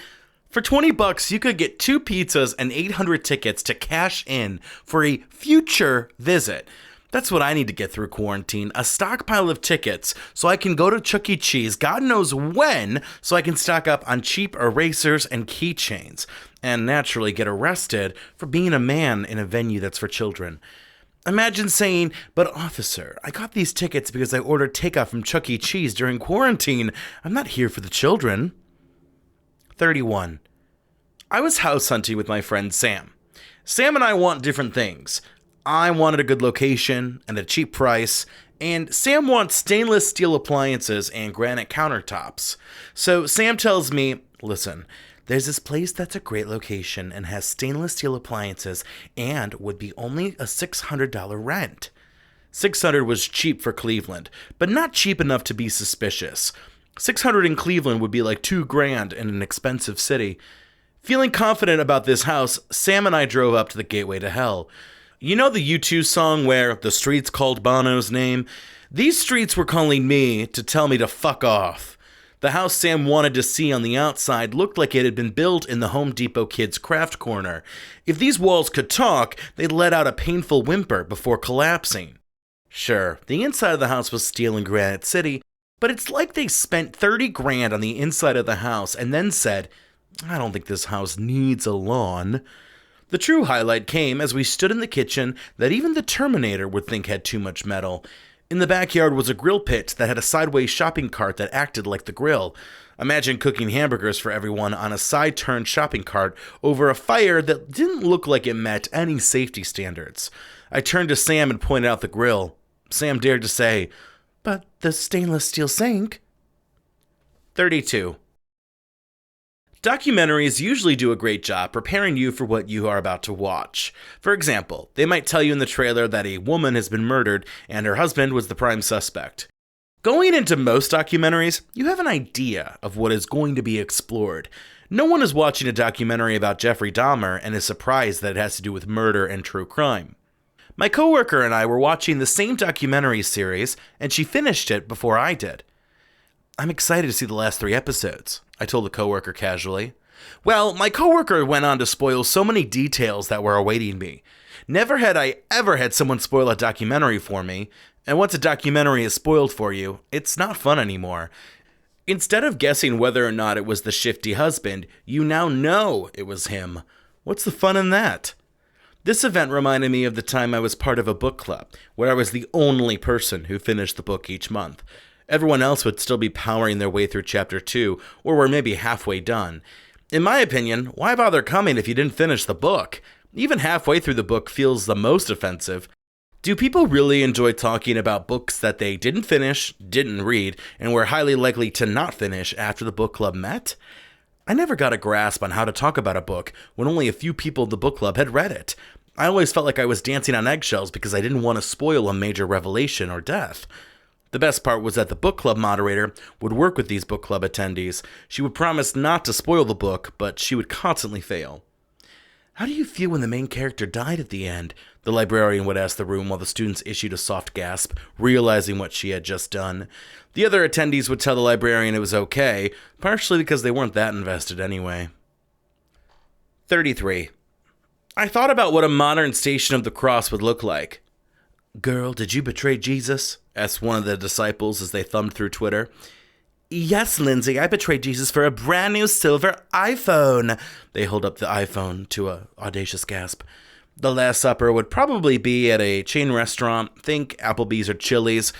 For $20, you could get 2 pizzas and 800 tickets to cash in for a future visit. That's what I need to get through quarantine, a stockpile of tickets so I can go to Chuck E. Cheese, God knows when, so I can stock up on cheap erasers and keychains, and naturally get arrested for being a man in a venue that's for children. Imagine saying, but officer, I got these tickets because I ordered takeout from Chuck E. Cheese during quarantine. I'm not here for the children. 31. I was house hunting with my friend Sam. Sam and I want different things. I wanted a good location and a cheap price, and Sam wants stainless steel appliances and granite countertops. So Sam tells me, listen, there's this place that's a great location and has stainless steel appliances and would be only a $600 rent. $600 was cheap for Cleveland, but not cheap enough to be suspicious. $600 in Cleveland would be like $2,000 in an expensive city. Feeling confident about this house, Sam and I drove up to the gateway to hell. You know the U2 song where the streets called Bono's name? These streets were calling me to tell me to fuck off. The house Sam wanted to see on the outside looked like it had been built in the Home Depot Kids Craft Corner. If these walls could talk, they'd let out a painful whimper before collapsing. Sure, the inside of the house was steel and granite city, but it's like they spent $30,000 on the inside of the house and then said, I don't think this house needs a lawn. The true highlight came as we stood in the kitchen that even the Terminator would think had too much metal. In the backyard was a grill pit that had a sideways shopping cart that acted like the grill. Imagine cooking hamburgers for everyone on a side-turned shopping cart over a fire that didn't look like it met any safety standards. I turned to Sam and pointed out the grill. Sam dared to say, "But the stainless steel sink." 32. Documentaries usually do a great job preparing you for what you are about to watch. For example, they might tell you in the trailer that a woman has been murdered and her husband was the prime suspect. Going into most documentaries, you have an idea of what is going to be explored. No one is watching a documentary about Jeffrey Dahmer and is surprised that it has to do with murder and true crime. My coworker and I were watching the same documentary series, and she finished it before I did. "I'm excited to see the last 3 episodes," I told the coworker casually. Well, my coworker went on to spoil so many details that were awaiting me. Never had I ever had someone spoil a documentary for me, and once a documentary is spoiled for you, it's not fun anymore. Instead of guessing whether or not it was the shifty husband, you now know it was him. What's the fun in that? This event reminded me of the time I was part of a book club, where I was the only person who finished the book each month. Everyone else would still be powering their way through chapter 2, or were maybe halfway done. In my opinion, why bother coming if you didn't finish the book? Even halfway through the book feels the most offensive. Do people really enjoy talking about books that they didn't finish, didn't read, and were highly likely to not finish after the book club met? I never got a grasp on how to talk about a book when only a few people in the book club had read it. I always felt like I was dancing on eggshells because I didn't want to spoil a major revelation or death. The best part was that the book club moderator would work with these book club attendees. She would promise not to spoil the book, but she would constantly fail. "How do you feel when the main character died at the end?" the librarian would ask the room while the students issued a soft gasp, realizing what she had just done. The other attendees would tell the librarian it was okay, partially because they weren't that invested anyway. 33. I thought about what a modern Station of the Cross would look like. "Girl, did you betray Jesus?" asked one of the disciples as they thumbed through Twitter. "Yes, Lindsay, I betrayed Jesus for a brand new silver iPhone." They hold up the iPhone to an audacious gasp. The Last Supper would probably be at a chain restaurant, think Applebee's or Chili's.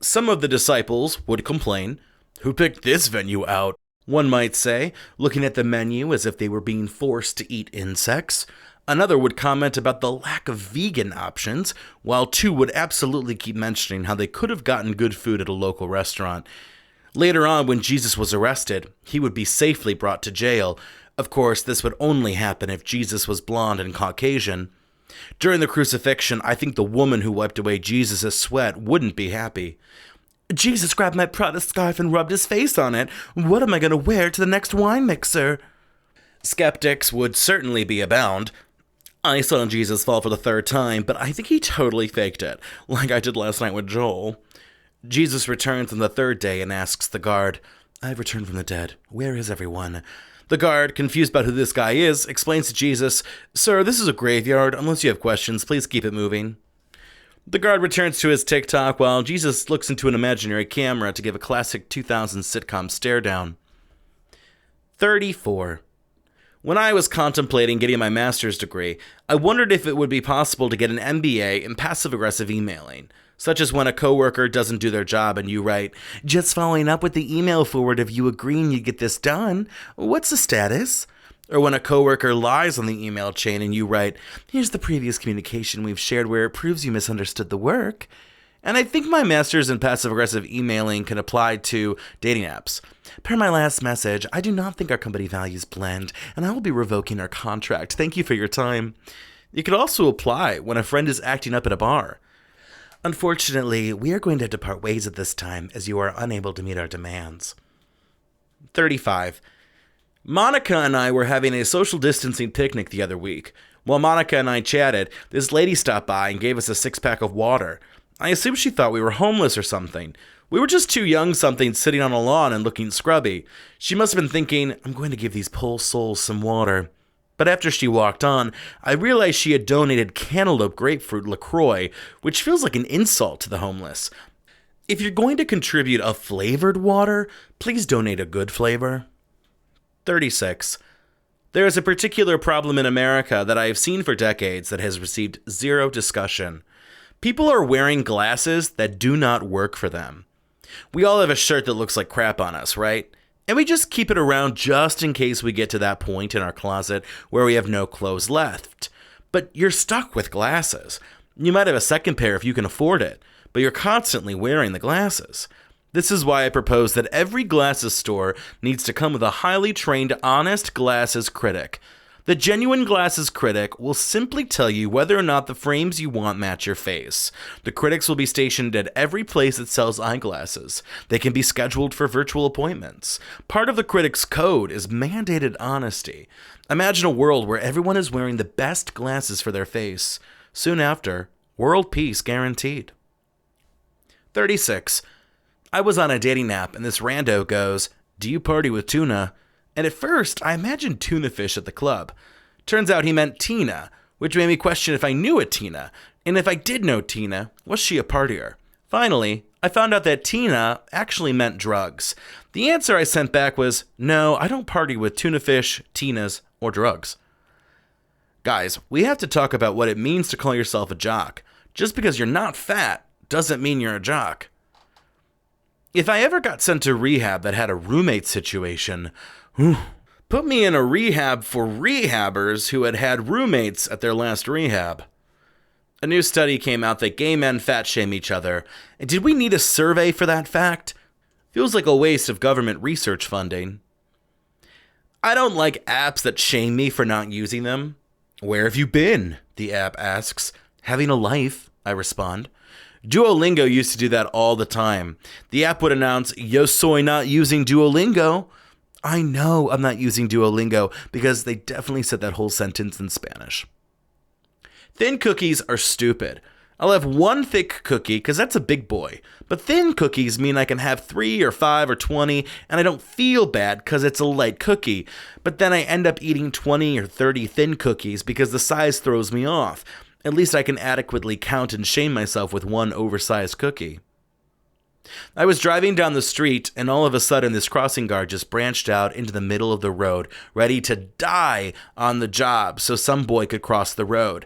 Some of the disciples would complain. "Who picked this venue out?" one might say, looking at the menu as if they were being forced to eat insects. Another would comment about the lack of vegan options, while 2 would absolutely keep mentioning how they could have gotten good food at a local restaurant. Later on, when Jesus was arrested, he would be safely brought to jail. Of course, this would only happen if Jesus was blonde and Caucasian. During the crucifixion, I think the woman who wiped away Jesus' sweat wouldn't be happy. "Jesus grabbed my Prada scarf and rubbed his face on it. What am I going to wear to the next wine mixer?" Skeptics would certainly be abound. "I saw Jesus fall for the 3rd time, but I think he totally faked it, like I did last night with Joel." Jesus returns on the 3rd day and asks the guard, "I've returned from the dead. Where is everyone?" The guard, confused about who this guy is, explains to Jesus, "Sir, this is a graveyard. Unless you have questions, please keep it moving." The guard returns to his TikTok while Jesus looks into an imaginary camera to give a classic 2000s sitcom stare down. 34. When I was contemplating getting my master's degree, I wondered if it would be possible to get an MBA in passive-aggressive emailing, such as when a coworker doesn't do their job and you write, "Just following up with the email forward of you agreeing you get this done. What's the status?" Or when a coworker lies on the email chain and you write, "Here's the previous communication we've shared where it proves you misunderstood the work." And I think my master's in passive-aggressive emailing can apply to dating apps. "Per my last message, I do not think our company values blend, and I will be revoking our contract. Thank you for your time." It could also apply when a friend is acting up at a bar. "Unfortunately, we are going to have to part ways at this time as you are unable to meet our demands." 35. Monica and I were having a social distancing picnic the other week. While Monica and I chatted, this lady stopped by and gave us a 6-pack of water. I assumed she thought we were homeless or something. We were just 2 young somethings sitting on a lawn and looking scrubby. She must have been thinking, "I'm going to give these poor souls some water." But after she walked on, I realized she had donated cantaloupe grapefruit LaCroix, which feels like an insult to the homeless. If you're going to contribute a flavored water, please donate a good flavor. 36. There is a particular problem in America that I have seen for decades that has received zero discussion. People are wearing glasses that do not work for them. We all have a shirt that looks like crap on us, right? And we just keep it around just in case we get to that point in our closet where we have no clothes left. But you're stuck with glasses. You might have a second pair if you can afford it, but you're constantly wearing the glasses. This is why I propose that every glasses store needs to come with a highly trained, honest glasses critic. The genuine glasses critic will simply tell you whether or not the frames you want match your face. The critics will be stationed at every place that sells eyeglasses. They can be scheduled for virtual appointments. Part of the critic's code is mandated honesty. Imagine a world where everyone is wearing the best glasses for their face. Soon after, world peace guaranteed. 36. I was on a dating app and this rando goes, "Do you party with tuna?" And at first, I imagined tuna fish at the club. Turns out he meant Tina, which made me question if I knew a Tina. And if I did know Tina, was she a partier? Finally, I found out that Tina actually meant drugs. The answer I sent back was, "No, I don't party with tuna fish, Tinas, or drugs." Guys, we have to talk about what it means to call yourself a jock. Just because you're not fat doesn't mean you're a jock. If I ever got sent to rehab that had a roommate situation, put me in a rehab for rehabbers who had had roommates at their last rehab. A new study came out that gay men fat shame each other. And did we need a survey for that fact? Feels like a waste of government research funding. I don't like apps that shame me for not using them. "Where have you been?" the app asks. "Having a life," I respond. Duolingo used to do that all the time. The app would announce, "Yo soy not using Duolingo." I know I'm not using Duolingo because they definitely said that whole sentence in Spanish. Thin cookies are stupid. I'll have one thick cookie because that's a big boy. But thin cookies mean I can have 3 or 5 or 20 and I don't feel bad because it's a light cookie. But then I end up eating 20 or 30 thin cookies because the size throws me off. At least I can adequately count and shame myself with one oversized cookie. I was driving down the street, and all of a sudden this crossing guard just branched out into the middle of the road, ready to die on the job so some boy could cross the road.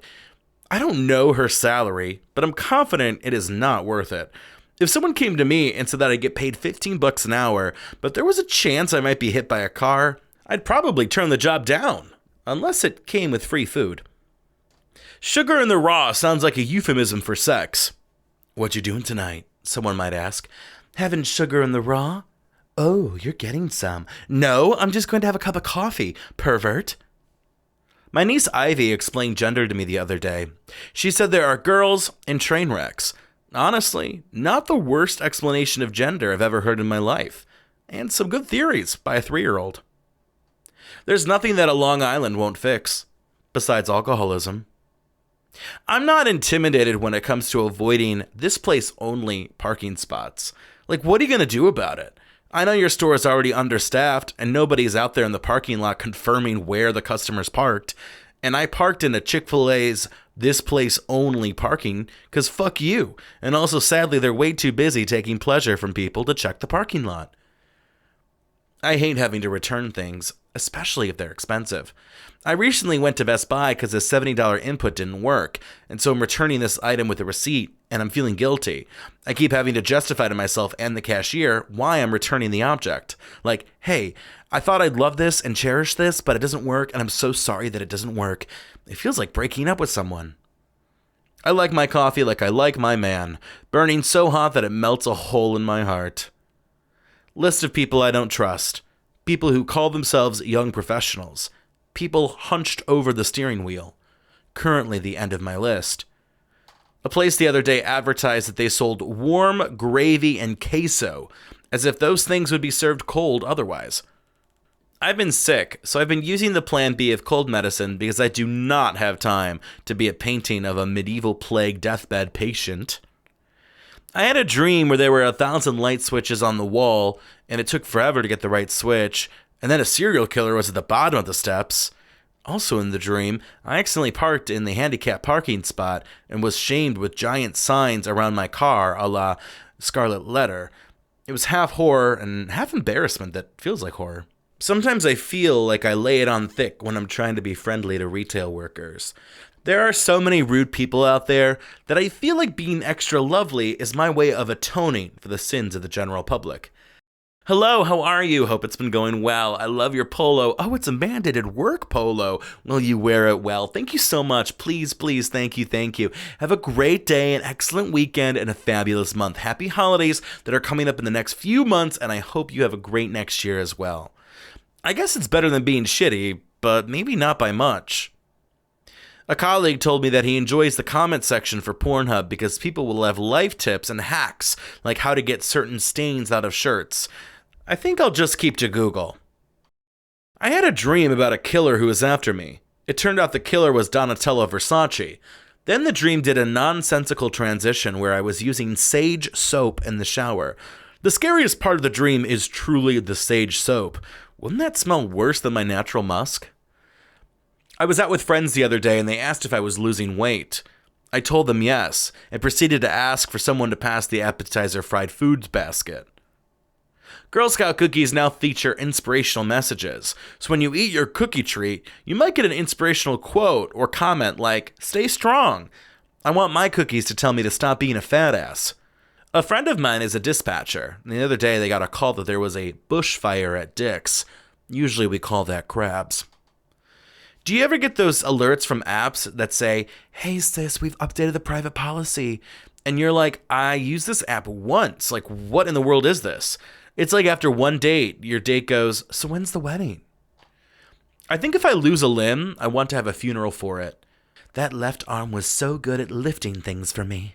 I don't know her salary, but I'm confident it is not worth it. If someone came to me and said that I'd get paid $15 an hour, but there was a chance I might be hit by a car, I'd probably turn the job down, unless it came with free food. Sugar in the raw sounds like a euphemism for sex. "What you doing tonight?" someone might ask. "Having sugar in the raw?" "Oh, you're getting some." "No, I'm just going to have a cup of coffee, pervert." My niece Ivy explained gender to me the other day. She said there are girls and train wrecks. Honestly, not the worst explanation of gender I've ever heard in my life. And some good theories by a 3-year-old. There's nothing that a Long Island won't fix, besides alcoholism. I'm not intimidated when it comes to avoiding this place only parking spots. Like, what are you going to do about it? I know your store is already understaffed and nobody's out there in the parking lot confirming where the customers parked. And I parked in a Chick-fil-A's this place only parking because fuck you. And also, sadly, they're way too busy taking pleasure from people to check the parking lot. I hate having to return things, especially if they're expensive. I recently went to Best Buy because the $70 input didn't work, and so I'm returning this item with a receipt, and I'm feeling guilty. I keep having to justify to myself and the cashier why I'm returning the object. Like, "Hey, I thought I'd love this and cherish this, but it doesn't work, and I'm so sorry that it doesn't work." It feels like breaking up with someone. I like my coffee like I like my man, burning so hot that it melts a hole in my heart. List of people I don't trust. People who call themselves young professionals. People hunched over the steering wheel. Currently the end of my list. A place the other day advertised that they sold warm gravy and queso, as if those things would be served cold otherwise. I've been sick, so I've been using the plan B of cold medicine because I do not have time to be a painting of a medieval plague deathbed patient. I had a dream where there were 1,000 light switches on the wall, and it took forever to get the right switch, and then a serial killer was at the bottom of the steps. Also in the dream, I accidentally parked in the handicapped parking spot and was shamed with giant signs around my car a la Scarlet Letter. It was half horror and half embarrassment that feels like horror. Sometimes I feel like I lay it on thick when I'm trying to be friendly to retail workers. There are so many rude people out there that I feel like being extra lovely is my way of atoning for the sins of the general public. Hello, how are you? Hope it's been going well. I love your polo. Oh, it's a mandated work polo. Will you wear it well? Thank you so much. Please, please, thank you, thank you. Have a great day, an excellent weekend, and a fabulous month. Happy holidays that are coming up in the next few months, and I hope you have a great next year as well. I guess it's better than being shitty, but maybe not by much. A colleague told me that he enjoys the comment section for Pornhub because people will have life tips and hacks, like how to get certain stains out of shirts. I think I'll just keep to Google. I had a dream about a killer who was after me. It turned out the killer was Donatello Versace. Then the dream did a nonsensical transition where I was using sage soap in the shower. The scariest part of the dream is truly the sage soap. Wouldn't that smell worse than my natural musk? I was out with friends the other day and they asked if I was losing weight. I told them yes, and proceeded to ask for someone to pass the appetizer fried foods basket. Girl Scout cookies now feature inspirational messages, so when you eat your cookie treat, you might get an inspirational quote or comment like, "Stay strong. I want my cookies to tell me to stop being a fat ass." A friend of mine is a dispatcher, and the other day they got a call that there was a bushfire at Dick's. Usually we call that crabs. Do you ever get those alerts from apps that say, "Hey sis, we've updated the private policy," and you're like, "I used this app once, like what in the world is this?" It's like after one date, your date goes, "So when's the wedding?" I think if I lose a limb, I want to have a funeral for it. That left arm was so good at lifting things for me.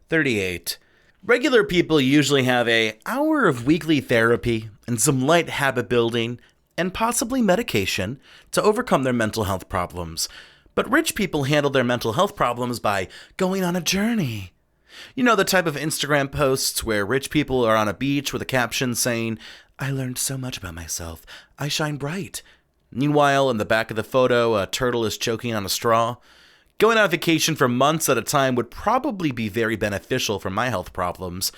38. Regular people usually have an hour of weekly therapy and some light habit building and possibly medication to overcome their mental health problems. But rich people handle their mental health problems by going on a journey. You know, the type of Instagram posts where rich people are on a beach with a caption saying, "I learned so much about myself. I shine bright." Meanwhile, in the back of the photo, a turtle is choking on a straw. Going on vacation for months at a time would probably be very beneficial for my health problems.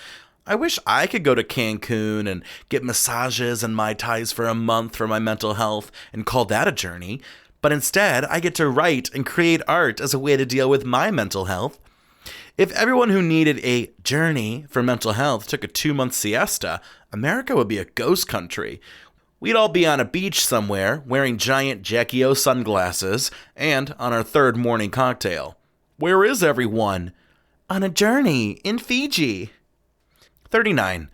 I wish I could go to Cancun and get massages and Mai Tais for a month for my mental health and call that a journey. But instead, I get to write and create art as a way to deal with my mental health. If everyone who needed a journey for mental health took a 2-month siesta, America would be a ghost country. We'd all be on a beach somewhere, wearing giant Jackie O sunglasses, and on our third morning cocktail. Where is everyone? On a journey in Fiji. 39.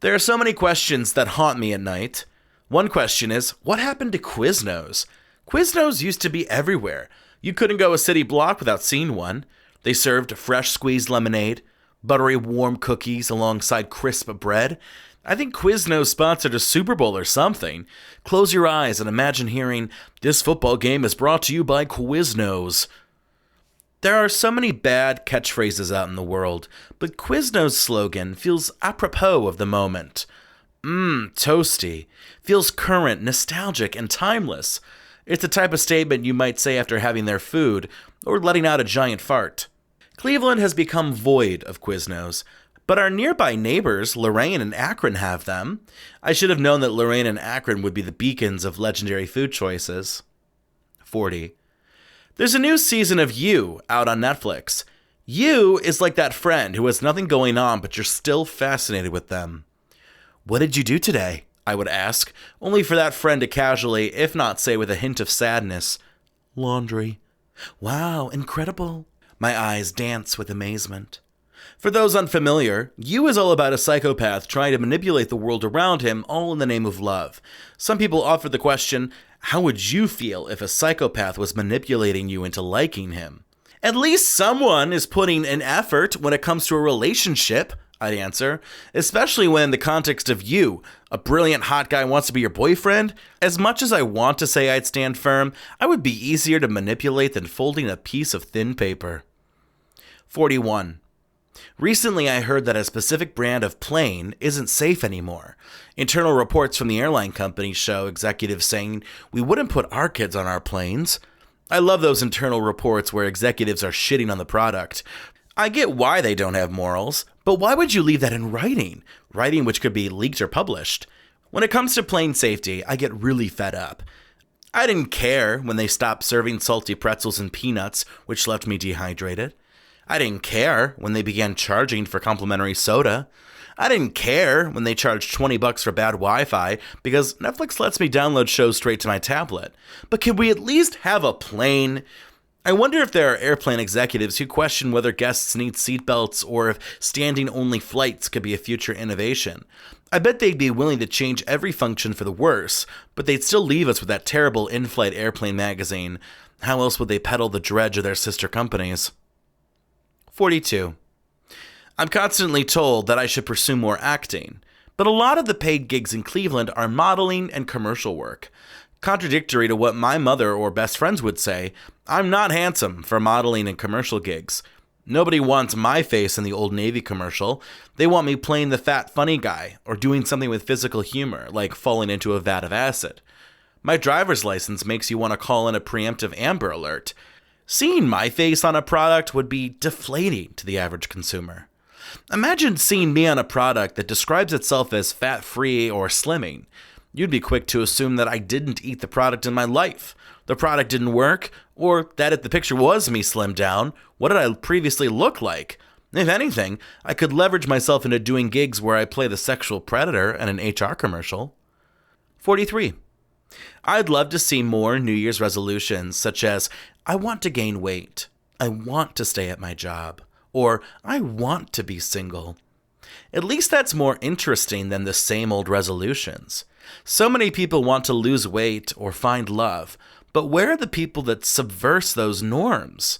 There are so many questions that haunt me at night. One question is, what happened to Quiznos? Quiznos used to be everywhere. You couldn't go a city block without seeing one. They served fresh squeezed lemonade, buttery warm cookies alongside crisp bread. I think Quiznos sponsored a Super Bowl or something. Close your eyes and imagine hearing, "This football game is brought to you by Quiznos." There are so many bad catchphrases out in the world, but Quiznos' slogan feels apropos of the moment. Toasty. Feels current, nostalgic, and timeless. It's the type of statement you might say after having their food, or letting out a giant fart. Cleveland has become void of Quiznos, but our nearby neighbors, Lorain and Akron, have them. I should have known that Lorain and Akron would be the beacons of legendary food choices. 40. There's a new season of You out on Netflix. You is like that friend who has nothing going on, but you're still fascinated with them. "What did you do today?" I would ask, only for that friend to casually, if not say with a hint of sadness, "Laundry." "Wow, incredible." My eyes dance with amazement. For those unfamiliar, You is all about a psychopath trying to manipulate the world around him, all in the name of love. Some people offer the question, how would you feel if a psychopath was manipulating you into liking him? At least someone is putting an effort when it comes to a relationship, I'd answer, especially when in the context of You, a brilliant hot guy wants to be your boyfriend. As much as I want to say I'd stand firm, I would be easier to manipulate than folding a piece of thin paper. 41. Recently, I heard that a specific brand of plane isn't safe anymore. Internal reports from the airline company show executives saying, "We wouldn't put our kids on our planes." I love those internal reports where executives are shitting on the product. I get why they don't have morals, but why would you leave that in writing? Writing which could be leaked or published. When it comes to plane safety, I get really fed up. I didn't care when they stopped serving salty pretzels and peanuts, which left me dehydrated. I didn't care when they began charging for complimentary soda. I didn't care when they charged $20 for bad Wi-Fi because Netflix lets me download shows straight to my tablet. But can we at least have a plane? I wonder if there are airplane executives who question whether guests need seatbelts or if standing-only flights could be a future innovation. I bet they'd be willing to change every function for the worse, but they'd still leave us with that terrible in-flight airplane magazine. How else would they peddle the dredge of their sister companies? 42. I'm constantly told that I should pursue more acting, but a lot of the paid gigs in Cleveland are modeling and commercial work. Contradictory to what my mother or best friends would say, I'm not handsome for modeling and commercial gigs. Nobody wants my face in the Old Navy commercial. They want me playing the fat funny guy or doing something with physical humor, like falling into a vat of acid. My driver's license makes you want to call in a preemptive Amber Alert. Seeing my face on a product would be deflating to the average consumer. Imagine seeing me on a product that describes itself as fat-free or slimming. You'd be quick to assume that I didn't eat the product in my life, the product didn't work, or that if the picture was me slimmed down, what did I previously look like? If anything, I could leverage myself into doing gigs where I play the sexual predator in an HR commercial. 43. I'd love to see more New Year's resolutions, such as, I want to gain weight, I want to stay at my job, or I want to be single. At least that's more interesting than the same old resolutions. So many people want to lose weight or find love, but where are the people that subvert those norms?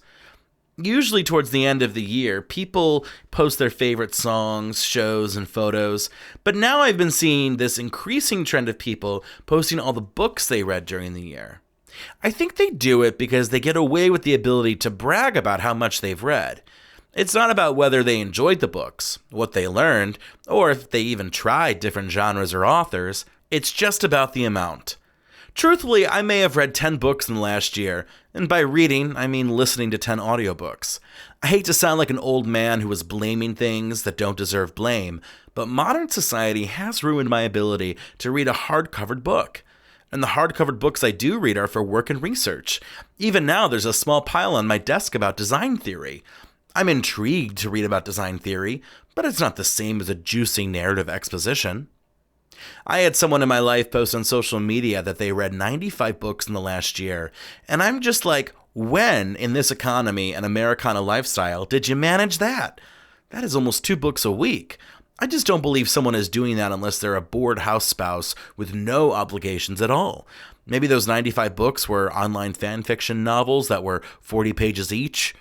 Usually towards the end of the year, people post their favorite songs, shows, and photos, but now I've been seeing this increasing trend of people posting all the books they read during the year. I think they do it because they get away with the ability to brag about how much they've read. It's not about whether they enjoyed the books, what they learned, or if they even tried different genres or authors. It's just about the amount. Truthfully, I may have read 10 books in the last year, and by reading, I mean listening to 10 audiobooks. I hate to sound like an old man who is blaming things that don't deserve blame, but modern society has ruined my ability to read a hard-covered book. And the hard-covered books I do read are for work and research. Even now, there's a small pile on my desk about design theory. I'm intrigued to read about design theory, but it's not the same as a juicy narrative exposition. I had someone in my life post on social media that they read 95 books in the last year, and I'm just like, when in this economy and Americana lifestyle did you manage that? That is almost 2 books a week. I just don't believe someone is doing that unless they're a bored house spouse with no obligations at all. Maybe those 95 books were online fan fiction novels that were 40 pages each.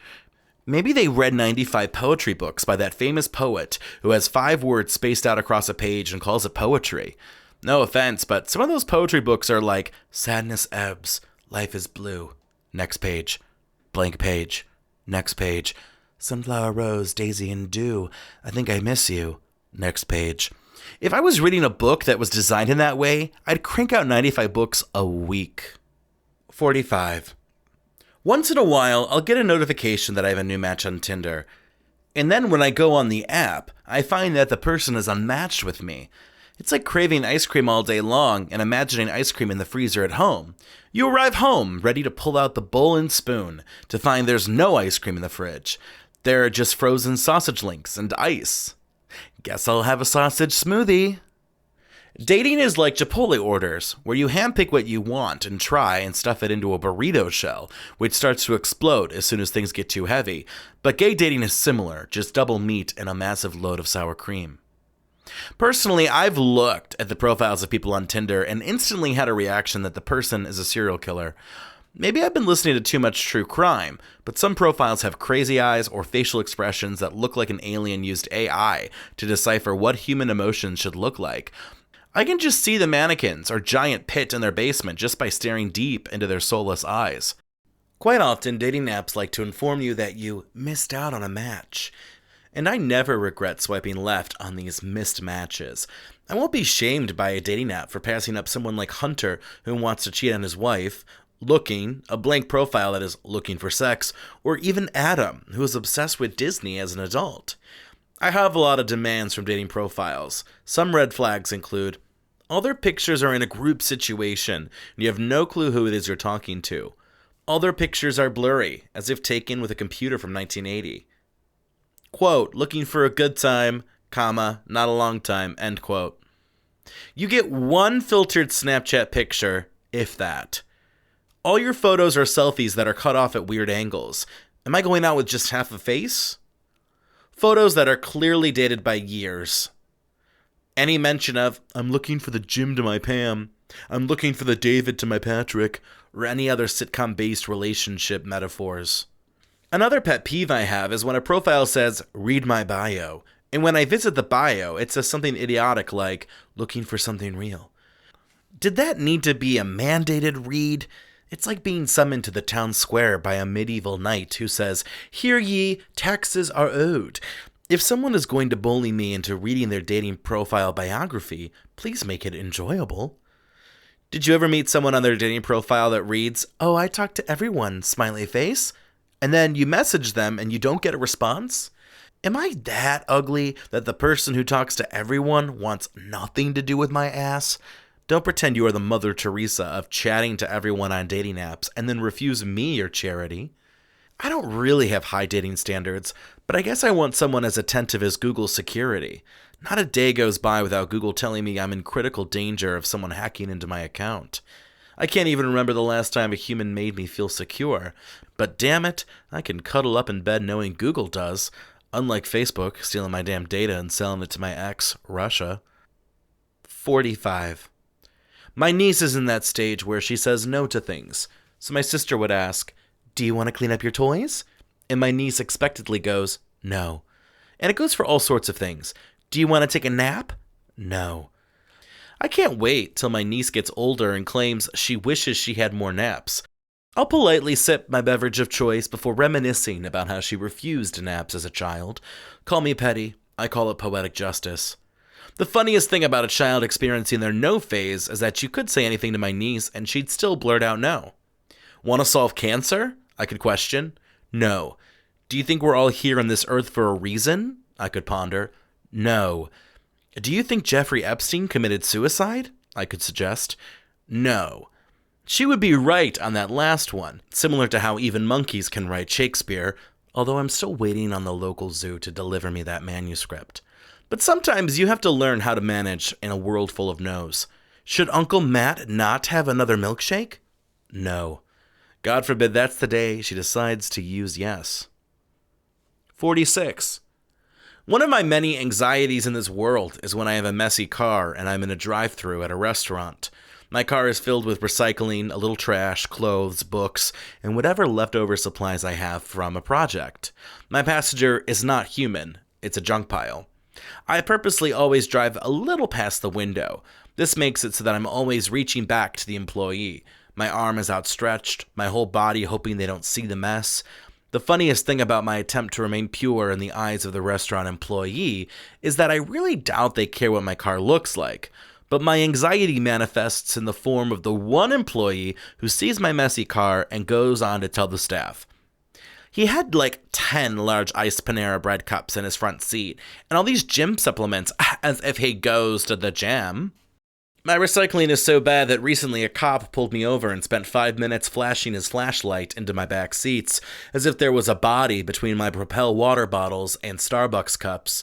Maybe they read 95 poetry books by that famous poet who has 5 words spaced out across a page and calls it poetry. No offense, but some of those poetry books are like, sadness ebbs, life is blue. Next page. Blank page. Next page. Sunflower rose, daisy and dew. I think I miss you. Next page. If I was reading a book that was designed in that way, I'd crank out 95 books a week. 45. Once in a while, I'll get a notification that I have a new match on Tinder. And then when I go on the app, I find that the person is unmatched with me. It's like craving ice cream all day long and imagining ice cream in the freezer at home. You arrive home, ready to pull out the bowl and spoon, to find there's no ice cream in the fridge. There are just frozen sausage links and ice. Guess I'll have a sausage smoothie. Dating is like Chipotle orders, where you handpick what you want and try and stuff it into a burrito shell, which starts to explode as soon as things get too heavy. But gay dating is similar, just double meat and a massive load of sour cream. Personally, I've looked at the profiles of people on Tinder and instantly had a reaction that the person is a serial killer. Maybe I've been listening to too much true crime, but some profiles have crazy eyes or facial expressions that look like an alien used AI to decipher what human emotions should look like. I can just see the mannequins or giant pit in their basement just by staring deep into their soulless eyes. Quite often, dating apps like to inform you that you missed out on a match. And I never regret swiping left on these missed matches. I won't be shamed by a dating app for passing up someone like Hunter who wants to cheat on his wife, Looking, a blank profile that is looking for sex, or even Adam, who is obsessed with Disney as an adult. I have a lot of demands from dating profiles. Some red flags include, all their pictures are in a group situation, and you have no clue who it is you're talking to. All their pictures are blurry, as if taken with a computer from 1980. Quote, looking for a good time, comma, not a long time, end quote. You get one filtered Snapchat picture, if that. All your photos are selfies that are cut off at weird angles. Am I going out with just half a face? Photos that are clearly dated by years. Any mention of, I'm looking for the Jim to my Pam, I'm looking for the David to my Patrick, or any other sitcom-based relationship metaphors. Another pet peeve I have is when a profile says, read my bio, and when I visit the bio, it says something idiotic like, looking for something real. Did that need to be a mandated read? It's like being summoned to the town square by a medieval knight who says, hear ye, taxes are owed. If someone is going to bully me into reading their dating profile biography, please make it enjoyable. Did you ever meet someone on their dating profile that reads, oh, I talk to everyone, smiley face, and then you message them and you don't get a response? Am I that ugly that the person who talks to everyone wants nothing to do with my ass? Don't pretend you are the Mother Teresa of chatting to everyone on dating apps and then refuse me your charity. I don't really have high dating standards, but I guess I want someone as attentive as Google's security. Not a day goes by without Google telling me I'm in critical danger of someone hacking into my account. I can't even remember the last time a human made me feel secure, but damn it, I can cuddle up in bed knowing Google does, unlike Facebook stealing my damn data and selling it to my ex, Russia. 45. My niece is in that stage where she says no to things, so my sister would ask, do you want to clean up your toys? And my niece expectantly goes, no. And it goes for all sorts of things. Do you want to take a nap? No. I can't wait till my niece gets older and claims she wishes she had more naps. I'll politely sip my beverage of choice before reminiscing about how she refused naps as a child. Call me petty. I call it poetic justice. The funniest thing about a child experiencing their no phase is that you could say anything to my niece and she'd still blurt out no. Want to solve cancer? I could question. No. Do you think we're all here on this earth for a reason? I could ponder. No. Do you think Jeffrey Epstein committed suicide? I could suggest. No. She would be right on that last one, similar to how even monkeys can write Shakespeare, although I'm still waiting on the local zoo to deliver me that manuscript. But sometimes you have to learn how to manage in a world full of no's. Should Uncle Matt not have another milkshake? No. God forbid that's the day she decides to use yes. 46. One of my many anxieties in this world is when I have a messy car and I'm in a drive-thru at a restaurant. My car is filled with recycling, a little trash, clothes, books, and whatever leftover supplies I have from a project. My passenger is not human. It's a junk pile. I purposely always drive a little past the window. This makes it so that I'm always reaching back to the employee. My arm is outstretched, my whole body hoping they don't see the mess. The funniest thing about my attempt to remain pure in the eyes of the restaurant employee is that I really doubt they care what my car looks like. But my anxiety manifests in the form of the one employee who sees my messy car and goes on to tell the staff. He had like 10 large iced Panera bread cups in his front seat, and all these gym supplements as if he goes to the gym. My recycling is so bad that recently a cop pulled me over and spent 5 minutes flashing his flashlight into my back seats, as if there was a body between my Propel water bottles and Starbucks cups.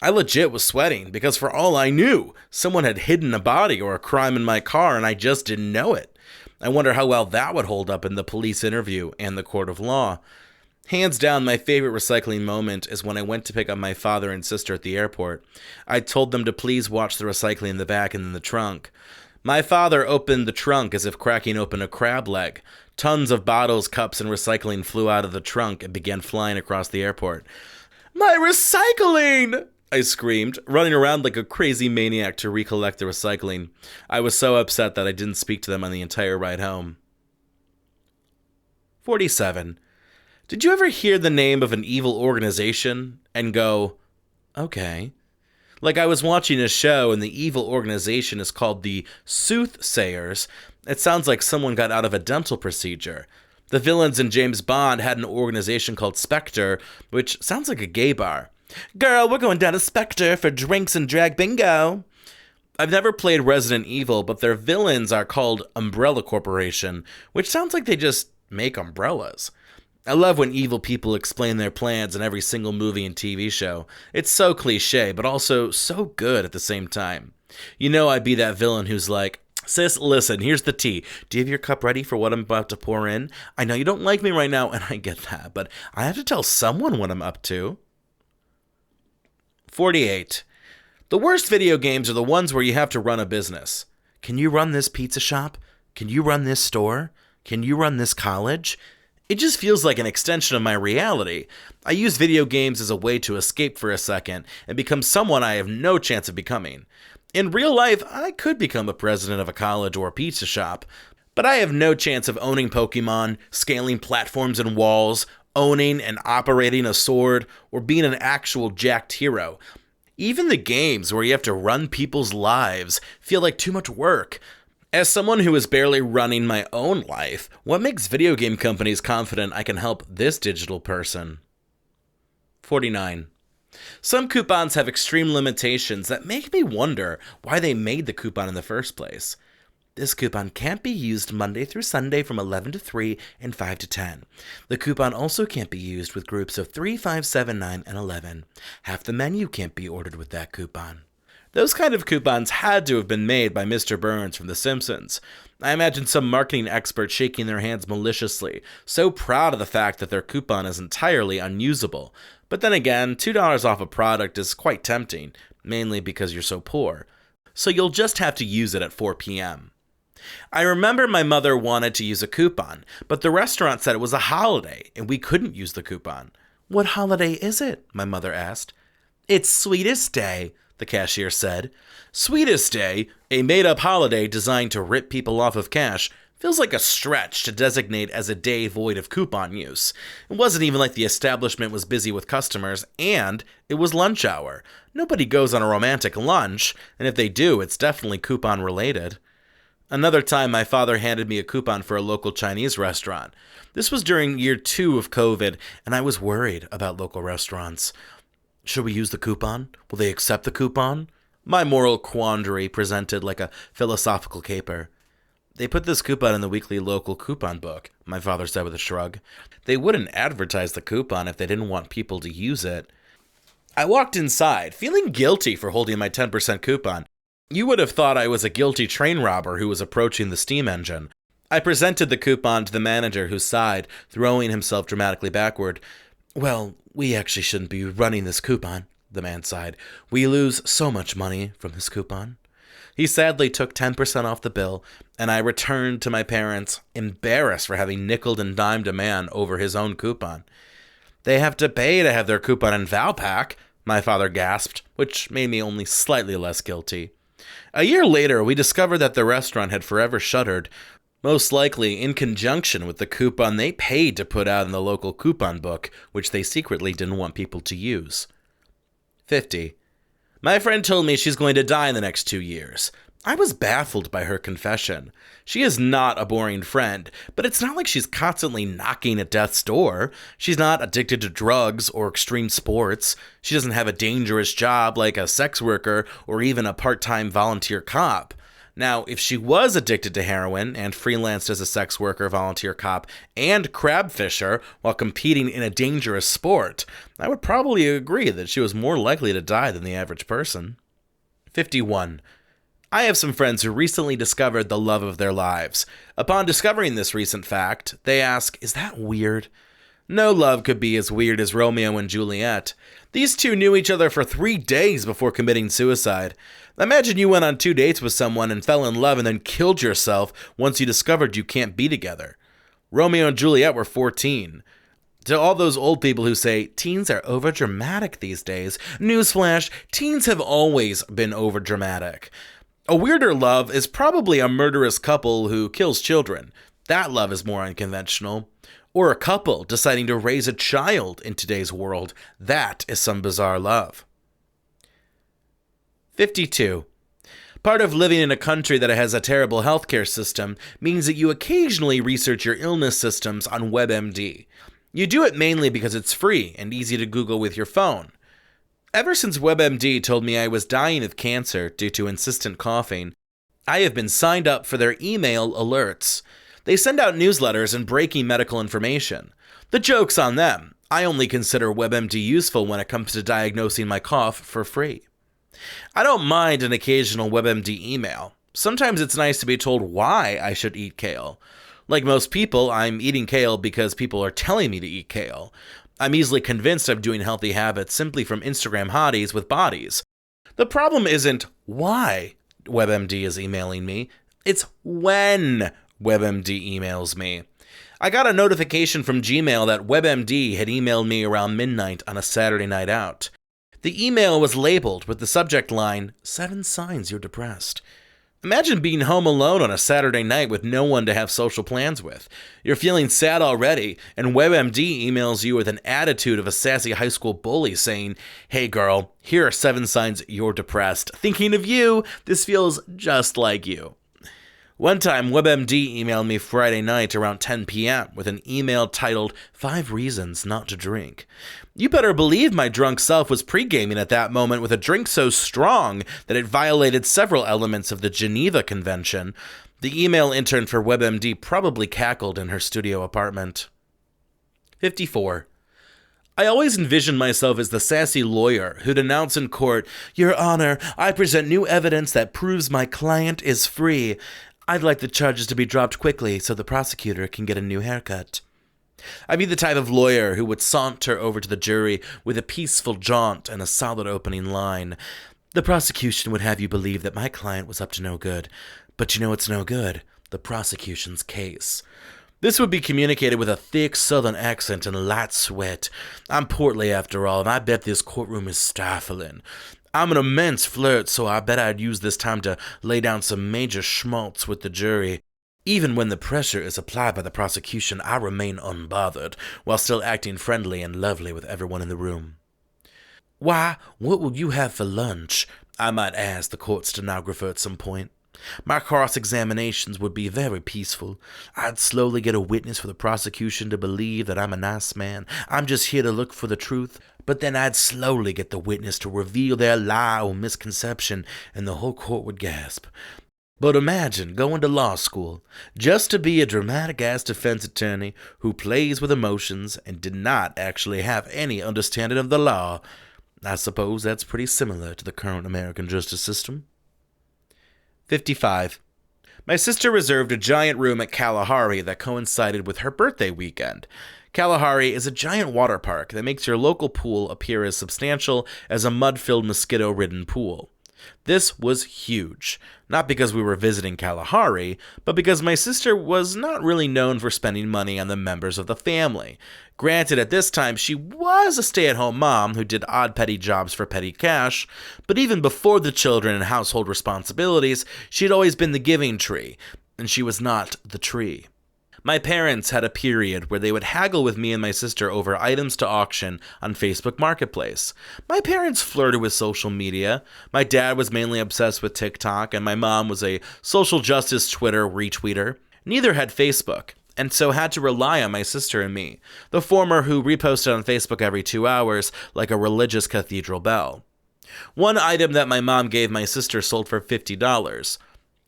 I legit was sweating, because for all I knew, someone had hidden a body or a crime in my car and I just didn't know it. I wonder how well that would hold up in the police interview and the court of law. Hands down, my favorite recycling moment is when I went to pick up my father and sister at the airport. I told them to please watch the recycling in the back and in the trunk. My father opened the trunk as if cracking open a crab leg. Tons of bottles, cups, and recycling flew out of the trunk and began flying across the airport. My recycling! I screamed, running around like a crazy maniac to recollect the recycling. I was so upset that I didn't speak to them on the entire ride home. 47. Did you ever hear the name of an evil organization and go, okay? Like I was watching a show and the evil organization is called the Soothsayers. It sounds like someone got out of a dental procedure. The villains in James Bond had an organization called Spectre, which sounds like a gay bar. Girl, we're going down to Spectre for drinks and drag bingo. I've never played Resident Evil, but their villains are called Umbrella Corporation, which sounds like they just make umbrellas. I love when evil people explain their plans in every single movie and TV show. It's so cliche, but also so good at the same time. You know I'd be that villain who's like, sis, listen, here's the tea. Do you have your cup ready for what I'm about to pour in? I know you don't like me right now, and I get that, but I have to tell someone what I'm up to. 48. The worst video games are the ones where you have to run a business. Can you run this pizza shop? Can you run this store? Can you run this college? It just feels like an extension of my reality. I use video games as a way to escape for a second and become someone I have no chance of becoming. In real life, I could become a president of a college or a pizza shop, but I have no chance of owning Pokemon, scaling platforms and walls, owning and operating a sword, or being an actual jacked hero. Even the games where you have to run people's lives feel like too much work. As someone who is barely running my own life, what makes video game companies confident I can help this digital person? 49. Some coupons have extreme limitations that make me wonder why they made the coupon in the first place. This coupon can't be used Monday through Sunday from 11 to 3 and 5 to 10. The coupon also can't be used with groups of 3, 5, 7, 9, and 11. Half the menu can't be ordered with that coupon. Those kind of coupons had to have been made by Mr. Burns from The Simpsons. I imagine some marketing expert shaking their hands maliciously, so proud of the fact that their coupon is entirely unusable. But then again, $2 off a product is quite tempting, mainly because you're so poor. So you'll just have to use it at 4 p.m. I remember my mother wanted to use a coupon, but the restaurant said it was a holiday, and we couldn't use the coupon. What holiday is it? My mother asked. It's Sweetest Day, the cashier said. Sweetest Day, a made-up holiday designed to rip people off of cash, feels like a stretch to designate as a day void of coupon use. It wasn't even like the establishment was busy with customers, and it was lunch hour. Nobody goes on a romantic lunch, and if they do, it's definitely coupon-related. Another time, my father handed me a coupon for a local Chinese restaurant. This was during year 2 of COVID, and I was worried about local restaurants. Should we use the coupon? Will they accept the coupon? My moral quandary presented like a philosophical caper. They put this coupon in the weekly local coupon book, my father said with a shrug. They wouldn't advertise the coupon if they didn't want people to use it. I walked inside, feeling guilty for holding my 10% coupon. You would have thought I was a guilty train robber who was approaching the steam engine. I presented the coupon to the manager, who sighed, throwing himself dramatically backward. Well, we actually shouldn't be running this coupon, the man sighed. We lose so much money from this coupon. He sadly took 10% off the bill, and I returned to my parents, embarrassed for having nickeled and dimed a man over his own coupon. They have to pay to have their coupon in Valpak, my father gasped, which made me only slightly less guilty. A year later, we discovered that the restaurant had forever shuttered, most likely in conjunction with the coupon they paid to put out in the local coupon book, which they secretly didn't want people to use. 50. My friend told me she's going to die in the next 2 years. I was baffled by her confession. She is not a boring friend, but it's not like she's constantly knocking at death's door. She's not addicted to drugs or extreme sports. She doesn't have a dangerous job like a sex worker or even a part-time volunteer cop. Now, if she was addicted to heroin and freelanced as a sex worker, volunteer cop, and crab fisher while competing in a dangerous sport, I would probably agree that she was more likely to die than the average person. 51. I have some friends who recently discovered the love of their lives. Upon discovering this recent fact, they ask, is that weird? No love could be as weird as Romeo and Juliet. These two knew each other for 3 days before committing suicide. Imagine you went on 2 dates with someone and fell in love and then killed yourself once you discovered you can't be together. Romeo and Juliet were 14. To all those old people who say, teens are overdramatic these days, newsflash, teens have always been overdramatic. A weirder love is probably a murderous couple who kills children. That love is more unconventional. Or a couple deciding to raise a child in today's world. That is some bizarre love. 52. Part of living in a country that has a terrible healthcare system means that you occasionally research your illness systems on WebMD. You do it mainly because it's free and easy to Google with your phone. Ever since WebMD told me I was dying of cancer due to insistent coughing, I have been signed up for their email alerts. They send out newsletters and breaking medical information. The joke's on them. I only consider WebMD useful when it comes to diagnosing my cough for free. I don't mind an occasional WebMD email. Sometimes it's nice to be told why I should eat kale. Like most people, I'm eating kale because people are telling me to eat kale. I'm easily convinced I'm doing healthy habits simply from Instagram hotties with bodies. The problem isn't why WebMD is emailing me, it's when WebMD emails me. I got a notification from Gmail that WebMD had emailed me around midnight on a Saturday night out. The email was labeled with the subject line, 7 signs you're depressed. Imagine being home alone on a Saturday night with no one to have social plans with. You're feeling sad already, and WebMD emails you with an attitude of a sassy high school bully saying, "Hey girl, here are 7 signs you're depressed. Thinking of you, this feels just like you." One time, WebMD emailed me Friday night around 10 p.m. with an email titled 5 Reasons Not to Drink. You better believe my drunk self was pre-gaming at that moment with a drink so strong that it violated several elements of the Geneva Convention. The email intern for WebMD probably cackled in her studio apartment. 54. I always envisioned myself as the sassy lawyer who'd announce in court, "Your Honor, I present new evidence that proves my client is free. I'd like the charges to be dropped quickly so the prosecutor can get a new haircut." I'd be the type of lawyer who would saunter over to the jury with a peaceful jaunt and a solid opening line. "The prosecution would have you believe that my client was up to no good. But you know what's no good? The prosecution's case." This would be communicated with a thick southern accent and a light sweat. I'm portly after all, and I bet this courtroom is stifling. I'm an immense flirt, so I bet I'd use this time to lay down some major schmaltz with the jury. Even when the pressure is applied by the prosecution, I remain unbothered, while still acting friendly and lovely with everyone in the room. "Why, what will you have for lunch?" I might ask the court stenographer at some point. My cross-examinations would be very peaceful. I'd slowly get a witness for the prosecution to believe that I'm a nice man. I'm just here to look for the truth. But then I'd slowly get the witness to reveal their lie or misconception, and the whole court would gasp. But imagine going to law school just to be a dramatic-ass defense attorney who plays with emotions and did not actually have any understanding of the law. I suppose that's pretty similar to the current American justice system. 55. My sister reserved a giant room at Kalahari that coincided with her birthday weekend. Kalahari is a giant water park that makes your local pool appear as substantial as a mud-filled mosquito-ridden pool. This was huge, not because we were visiting Kalahari, but because my sister was not really known for spending money on the members of the family. Granted, at this time, she was a stay-at-home mom who did odd petty jobs for petty cash, but even before the children and household responsibilities, she'd always been the giving tree, and she was not the tree. My parents had a period where they would haggle with me and my sister over items to auction on Facebook Marketplace. My parents flirted with social media. My dad was mainly obsessed with TikTok, and my mom was a social justice Twitter retweeter. Neither had Facebook, and so had to rely on my sister and me, the former who reposted on Facebook every 2 hours like a religious cathedral bell. One item that my mom gave my sister sold for $50.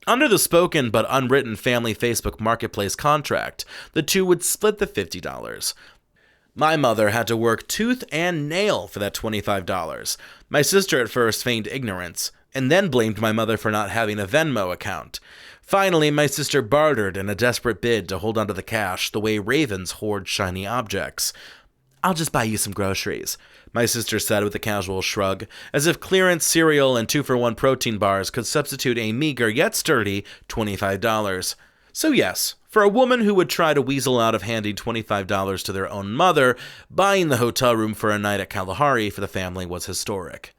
Under the spoken but unwritten family Facebook Marketplace contract, the two would split the $50. My mother had to work tooth and nail for that $25. My sister at first feigned ignorance, and then blamed my mother for not having a Venmo account. Finally, my sister bartered in a desperate bid to hold onto the cash the way ravens hoard shiny objects. "I'll just buy you some groceries," my sister said with a casual shrug, as if clearance cereal and 2-for-1 protein bars could substitute a meager yet sturdy $25. So yes, for a woman who would try to weasel out of handing $25 to their own mother, buying the hotel room for a night at Kalahari for the family was historic.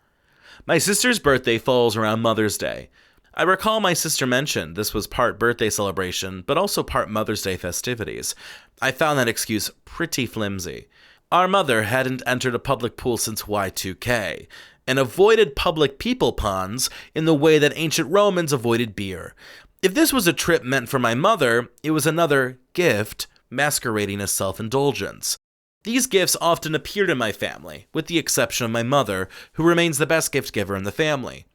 My sister's birthday falls around Mother's Day. I recall my sister mentioned this was part birthday celebration, but also part Mother's Day festivities. I found that excuse pretty flimsy. Our mother hadn't entered a public pool since Y2K, and avoided public people ponds in the way that ancient Romans avoided beer. If this was a trip meant for my mother, it was another gift masquerading as self-indulgence. These gifts often appeared in my family, with the exception of my mother, who remains the best gift giver in the family.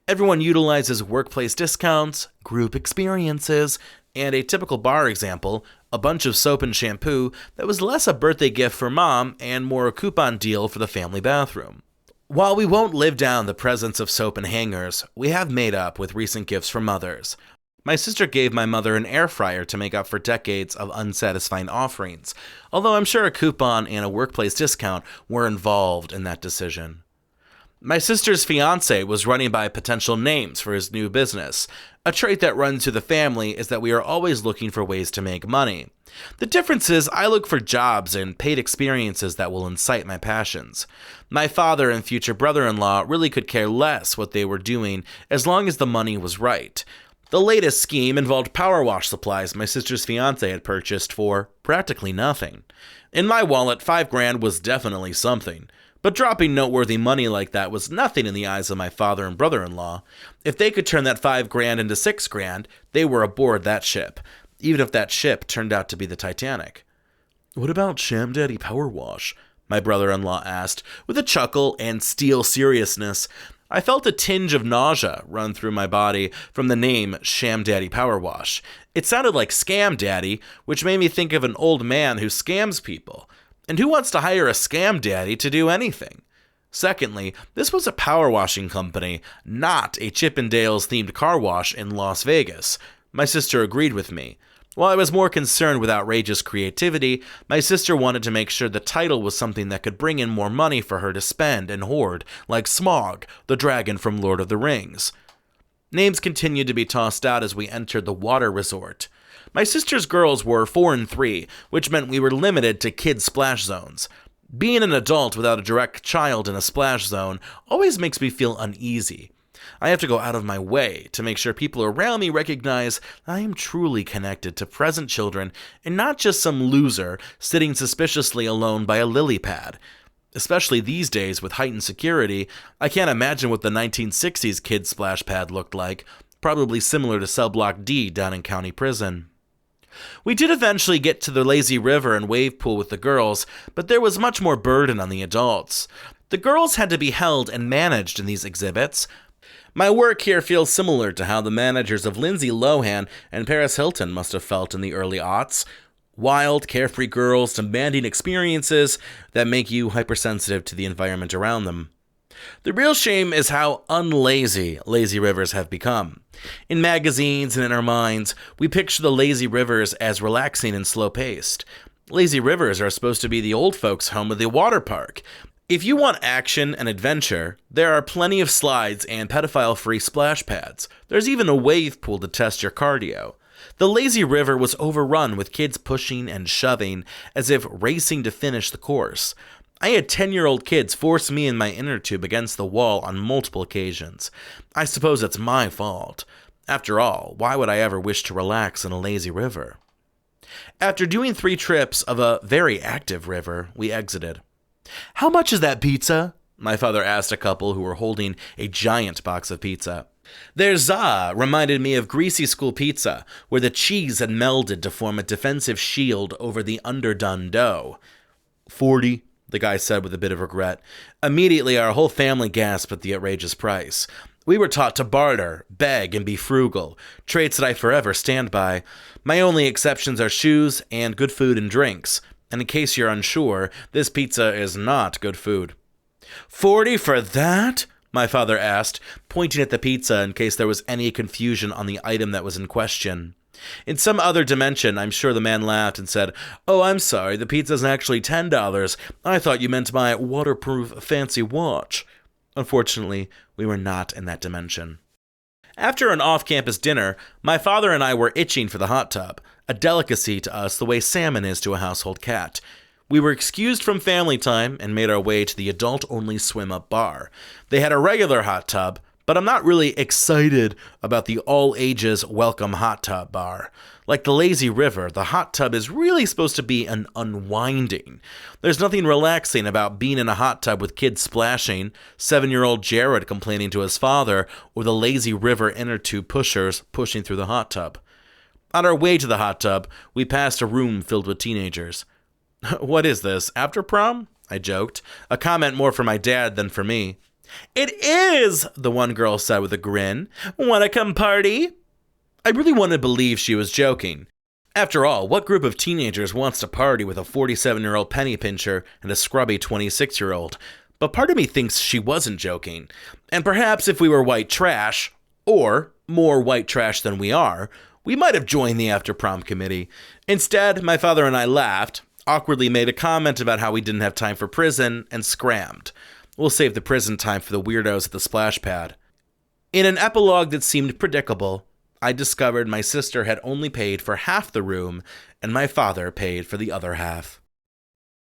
Everyone utilizes workplace discounts, group experiences, And a typical bar example, a bunch of soap and shampoo that was less a birthday gift for mom and more a coupon deal for the family bathroom. While we won't live down the presence of soap and hangers, we have made up with recent gifts from mothers. My sister gave my mother an air fryer to make up for decades of unsatisfying offerings, although I'm sure a coupon and a workplace discount were involved in that decision. My sister's fiancé was running by potential names for his new business. A trait that runs through the family is that we are always looking for ways to make money. The difference is I look for jobs and paid experiences that will incite my passions. My father and future brother-in-law really could care less what they were doing as long as the money was right. The latest scheme involved power wash supplies my sister's fiancé had purchased for practically nothing. In my wallet, $5,000 was definitely something. But dropping noteworthy money like that was nothing in the eyes of my father and brother-in-law. If they could turn that $5,000 into $6,000, they were aboard that ship, even if that ship turned out to be the Titanic. "What about Sham Daddy Power Wash?" my brother-in-law asked, with a chuckle and steel seriousness. I felt a tinge of nausea run through my body from the name Sham Daddy Power Wash. It sounded like Scam Daddy, which made me think of an old man who scams people. And who wants to hire a scam daddy to do anything? Secondly, this was a power washing company, not a Chippendales themed car wash in Las Vegas. My sister agreed with me. While I was more concerned with outrageous creativity, my sister wanted to make sure the title was something that could bring in more money for her to spend and hoard, like Smaug, the dragon from Lord of the Rings. Names continued to be tossed out as we entered the water resort. My sister's girls were 4 and 3, which meant we were limited to kids' splash zones. Being an adult without a direct child in a splash zone always makes me feel uneasy. I have to go out of my way to make sure people around me recognize I am truly connected to present children and not just some loser sitting suspiciously alone by a lily pad. Especially these days with heightened security, I can't imagine what the 1960s kids' splash pad looked like, probably similar to Cell Block D down in County Prison. We did eventually get to the lazy river and wave pool with the girls, but there was much more burden on the adults. The girls had to be held and managed in these exhibits. My work here feels similar to how the managers of Lindsay Lohan and Paris Hilton must have felt in the early aughts. Wild, carefree girls demanding experiences that make you hypersensitive to the environment around them. The real shame is how unlazy lazy rivers have become. In magazines and in our minds, we picture the lazy rivers as relaxing and slow-paced. Lazy rivers are supposed to be the old folks' home of the water park. If you want action and adventure, there are plenty of slides and pedophile-free splash pads. There's even a wave pool to test your cardio. The lazy river was overrun with kids pushing and shoving as if racing to finish the course. I had 10-year-old kids force me and my inner tube against the wall on multiple occasions. I suppose it's my fault. After all, why would I ever wish to relax in a lazy river? After doing 3 trips of a very active river, we exited. "How much is that pizza?" my father asked a couple who were holding a giant box of pizza. Their za reminded me of greasy school pizza, where the cheese had melded to form a defensive shield over the underdone dough. 40, the guy said with a bit of regret. Immediately, our whole family gasped at the outrageous price. We were taught to barter, beg, and be frugal, traits that I forever stand by. My only exceptions are shoes and good food and drinks. And in case you're unsure, this pizza is not good food. 40 for that? My father asked, pointing at the pizza in case there was any confusion on the item that was in question. In some other dimension, I'm sure the man laughed and said, "Oh, I'm sorry, the pizza's actually $10. I thought you meant my waterproof fancy watch." Unfortunately, we were not in that dimension. After an off-campus dinner, my father and I were itching for the hot tub, a delicacy to us the way salmon is to a household cat. We were excused from family time and made our way to the adult-only swim-up bar. They had a regular hot tub, but I'm not really excited about the all-ages welcome hot tub bar. Like the lazy river, the hot tub is really supposed to be an unwinding. There's nothing relaxing about being in a hot tub with kids splashing, 7-year-old Jared complaining to his father, or the lazy river inner tube pushers pushing through the hot tub. On our way to the hot tub, we passed a room filled with teenagers. "What is this, after prom?" I joked, a comment more for my dad than for me. "It is," the one girl said with a grin. "Wanna come party?" I really wanted to believe she was joking. After all, what group of teenagers wants to party with a 47-year-old penny pincher and a scrubby 26-year-old? But part of me thinks she wasn't joking. And perhaps if we were white trash, or more white trash than we are, we might have joined the after-prom committee. Instead, my father and I laughed, awkwardly made a comment about how we didn't have time for prison, and scrammed. We'll save the prison time for the weirdos at the splash pad. In an epilogue that seemed predictable, I discovered my sister had only paid for half the room, and my father paid for the other half.